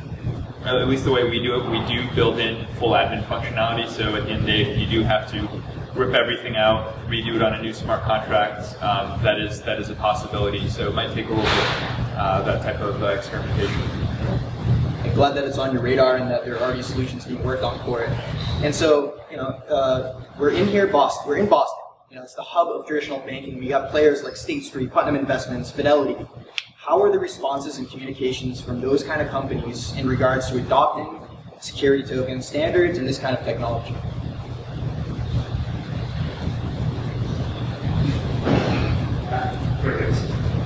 at least the way we do it, we do build in full admin functionality. So at the end of the day, if you do have to rip everything out, redo it on a new smart contract, that is a possibility. So it might take a little bit that type of experimentation. I'm glad that it's on your radar and that there are already solutions being worked on for it. And so, we're in Boston. It's the hub of traditional banking. We have players like State Street, Putnam Investments, Fidelity. How are the responses and communications from those kind of companies in regards to adopting security token standards and this kind of technology?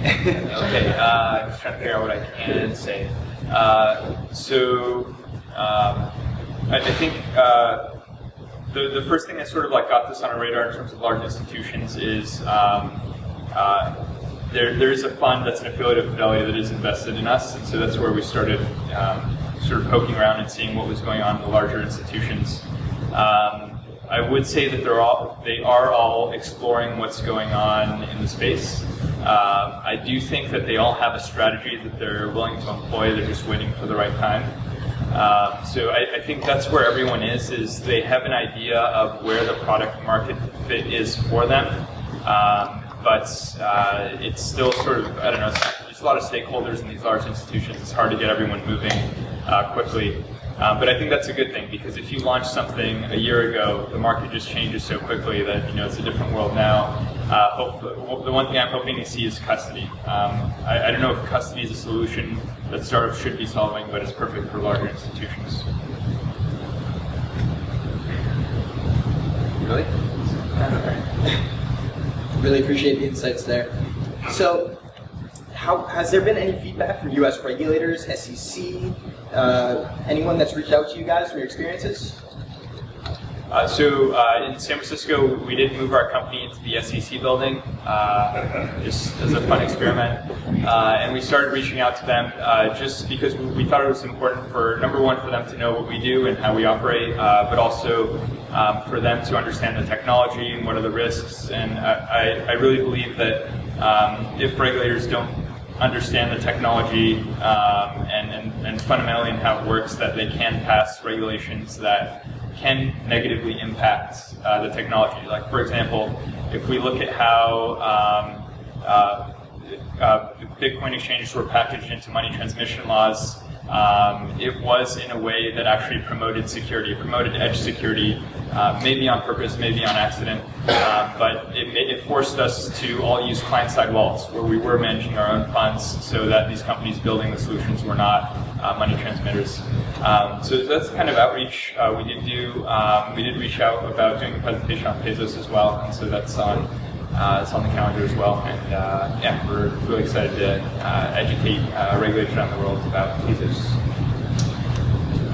Okay, I'm just trying to figure out what I can say. I think the first thing that sort of like got this on our radar in terms of large institutions is there is a fund that's an affiliate of Fidelity that is invested in us, and so that's where we started sort of poking around and seeing what was going on in the larger institutions. I would say that they are all exploring what's going on in the space. I do think that they all have a strategy that they're willing to employ. They're just waiting for the right time. So I think that's where everyone is they have an idea of where the product market fit is for them. But it's still sort of, I don't know, there's a lot of stakeholders in these large institutions. It's hard to get everyone moving quickly. But I think that's a good thing, because if you launch something a year ago, the market just changes so quickly that it's a different world now. The one thing I'm hoping to see is custody. I don't know if custody is a solution that startups should be solving, but it's perfect for larger institutions. Really? Really appreciate the insights there. So, has there been any feedback from U.S. regulators, SEC, anyone that's reached out to you guys from your experiences? In San Francisco, we did move our company into the SEC building, just as a fun experiment. And we started reaching out to them just because we thought it was important for, number one, for them to know what we do and how we operate, but also for them to understand the technology and what are the risks. And I really believe that if regulators don't understand the technology and fundamentally in how it works, that they can pass regulations that can negatively impact the technology. Like, for example, if we look at how Bitcoin exchanges were packaged into money transmission laws, it was in a way that actually promoted security. It promoted edge security, maybe on purpose, maybe on accident, but it forced us to all use client-side wallets, where we were managing our own funds so that these companies building the solutions were not money transmitters. So that's the kind of outreach we did do. We did reach out about doing a presentation on Tezos as well, and so that's on the calendar as well. And yeah, we're really excited to educate regulators around the world about Tezos.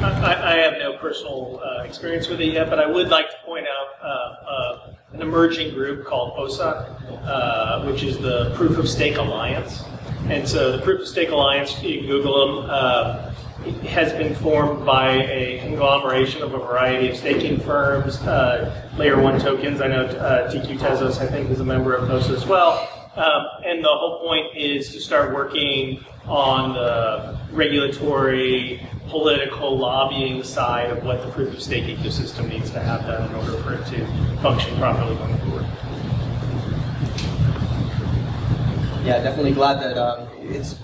I have no personal experience with it yet, but I would like to point out an emerging group called OSA, which is the Proof of Stake Alliance. And so the Proof of Stake Alliance, you can Google them, has been formed by a conglomeration of a variety of staking firms, layer 1 tokens. I know TQTezos, I think, is a member of those as well. And the whole point is to start working on the regulatory, political, lobbying side of what the proof of stake ecosystem needs to have done in order for it to function properly going forward. Yeah, definitely glad that it's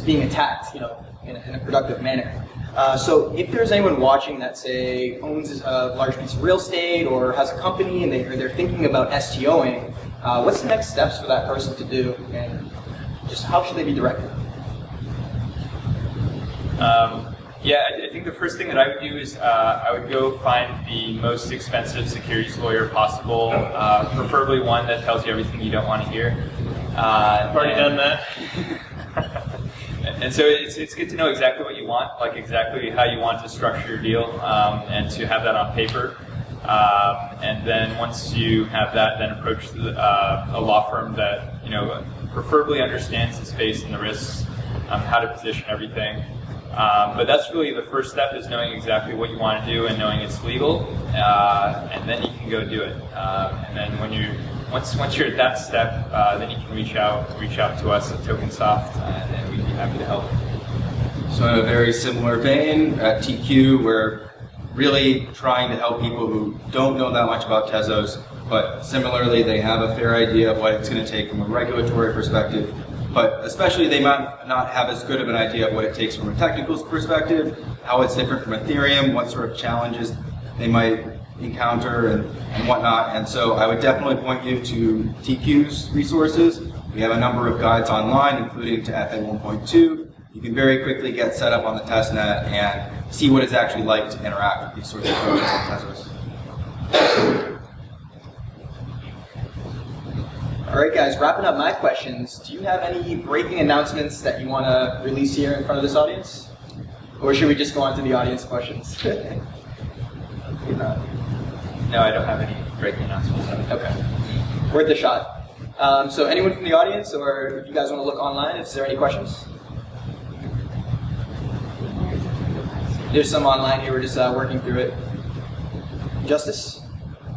being attacked, in a productive manner. So if there's anyone watching that, say, owns a large piece of real estate or has a company and they're thinking about STOing, what's the next steps for that person to do, and just how should they be directed? Yeah, I think the first thing that I would do is I would go find the most expensive securities lawyer possible, preferably one that tells you everything you don't want to hear. I've already done that. And so it's good to know exactly what you want, like exactly how you want to structure your deal, and to have that on paper. And then once you have that, then approach a law firm that preferably understands the space and the risks, how to position everything. But that's really the first step, is knowing exactly what you want to do and knowing it's legal, and then you can go do it. And then once you're at that step, then you can reach out to us at Tokensoft, and we'd be happy to help. So in a very similar vein, at TQ, we're really trying to help people who don't know that much about Tezos, but similarly they have a fair idea of what it's going to take from a regulatory perspective, but especially they might not have as good of an idea of what it takes from a technical perspective, how it's different from Ethereum, what sort of challenges they might encounter and whatnot. And so I would definitely point you to TQ's resources. We have a number of guides online, including to FA 1.2. You can very quickly get set up on the testnet and see what it's actually like to interact with these sorts of programs like Tezos. All right, guys, wrapping up my questions, do you have any breaking announcements that you want to release here in front of this audience? Or should we just go on to the audience questions? No, I don't have any breaking announcements. Okay. Worth a shot. So anyone from the audience, or if you guys want to look online, is there any questions? There's some online here, we're just working through it. Justice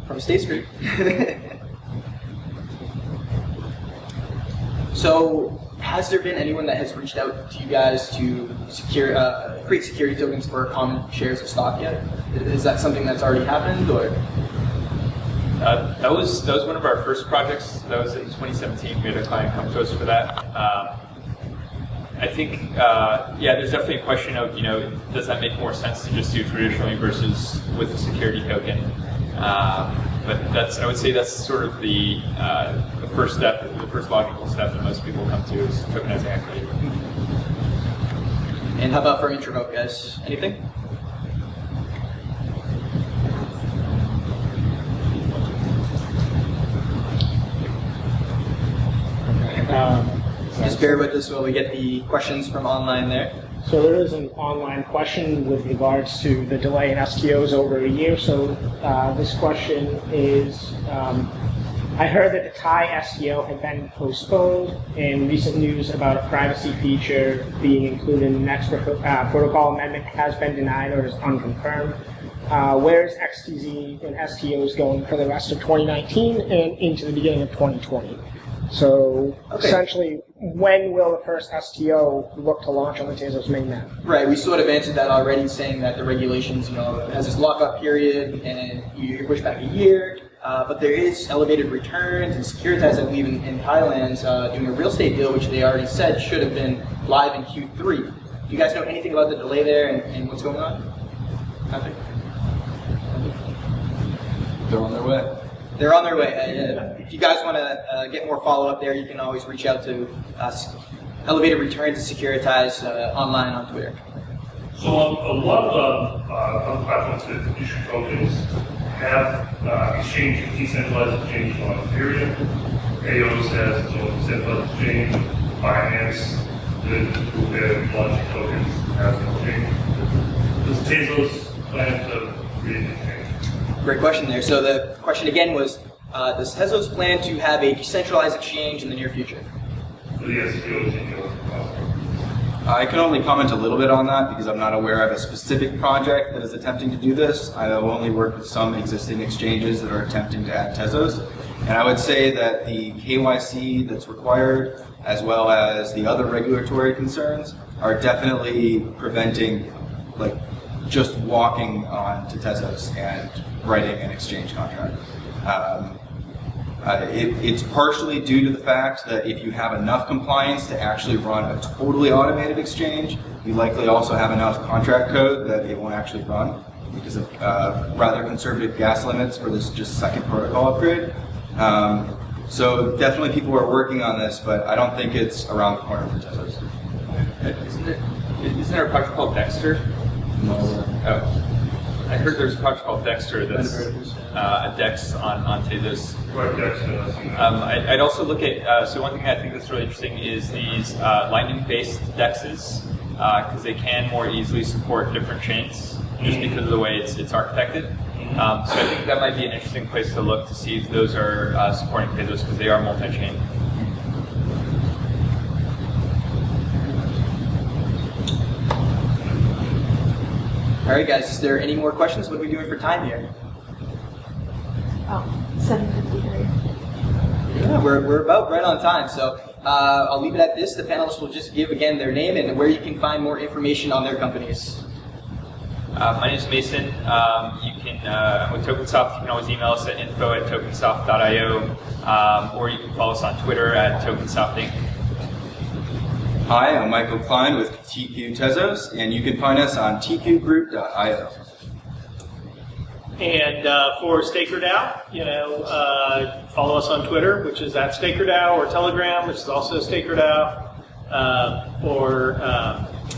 from State Street. So, has there been anyone that has reached out to you guys to create security tokens for common shares of stock yet? Is that something that's already happened, or? That was one of our first projects. That was in 2017. We had a client come to us for that. I think, yeah, there's definitely a question of, does that make more sense to just do traditionally versus with a security token? But I would say that's sort of the first step, the first logical step that most people come to is tokenizing equity. And how about for intro, guys? Anything? Just bear with us while we get the questions from online there. So there is an online question with regards to the delay in STOs over a year. So this question is, I heard that the Thai STO had been postponed, and recent news about a privacy feature being included in the next protocol amendment has been denied or is unconfirmed. Where is XTZ and STOs going for the rest of 2019 and into the beginning of 2020? So essentially, when will the first STO look to launch on the Tezos mainnet? Right, we sort of answered that already, saying that the regulations, has this lockup period and you push back a year. But there is elevated returns, and StakerDAO, I believe, in Thailand, doing a real estate deal, which they already said should have been live in Q3. Do you guys know anything about the delay there and what's going on? Nothing. They're on their way. They're on their way. If you guys want to get more follow-up there, you can always reach out to us. Elevated Returns and StakerDAO online on Twitter. So a lot of the other platforms that issue tokens have decentralized exchange on Ethereum. Tezos has its own decentralized exchange. Binance, who have launching tokens, has an exchange. Does Tezos plan to create an exchange? Great question there. So the question again was, does Tezos plan to have a decentralized exchange in the near future? For the STOs in your I can only comment a little bit on that because I'm not aware of a specific project that is attempting to do this. I have only worked with some existing exchanges that are attempting to add Tezos. And I would say that the KYC that's required, as well as the other regulatory concerns, are definitely preventing just walking on to Tezos and writing an exchange contract. It's partially due to the fact that if you have enough compliance to actually run a totally automated exchange, you likely also have enough contract code that it won't actually run because of rather conservative gas limits for this just second protocol upgrade. So definitely people are working on this, but I don't think it's around the corner for Tezos. Isn't there a project called Dexter? No. Oh. I heard there's a project called Dexter that's a DEX on Tezos. I'd also look at, so one thing I think that's really interesting is these Lightning-based DEXs, because they can more easily support different chains, just because of the way it's architected. So I think that might be an interesting place to look to see if those are supporting Tezos, because they are multi-chain. All right, guys, is there any more questions? What are we doing for time here? 7:53. Yeah, we're about right on time, so I'll leave it at this. The panelists will just give again their name and where you can find more information on their companies. My name is Mason. You can, I'm with Tokensoft. You can always email us at info@tokensoft.io, or you can follow us on Twitter at Tokensoft Inc. Hi, I'm Michael Klein with TQTezos, and you can find us on tqgroup.io. And for StakerDAO, follow us on Twitter, which is @StakerDAO, or Telegram, which is also StakerDAO, or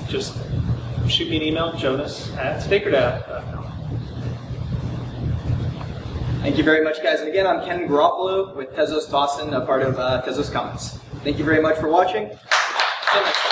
just shoot me an email, Jonas@StakerDAO.com. Thank you very much, guys. And again, I'm Ken Garofalo with Tezos Boston, a part of Tezos Commons. Thank you very much for watching. Until next time.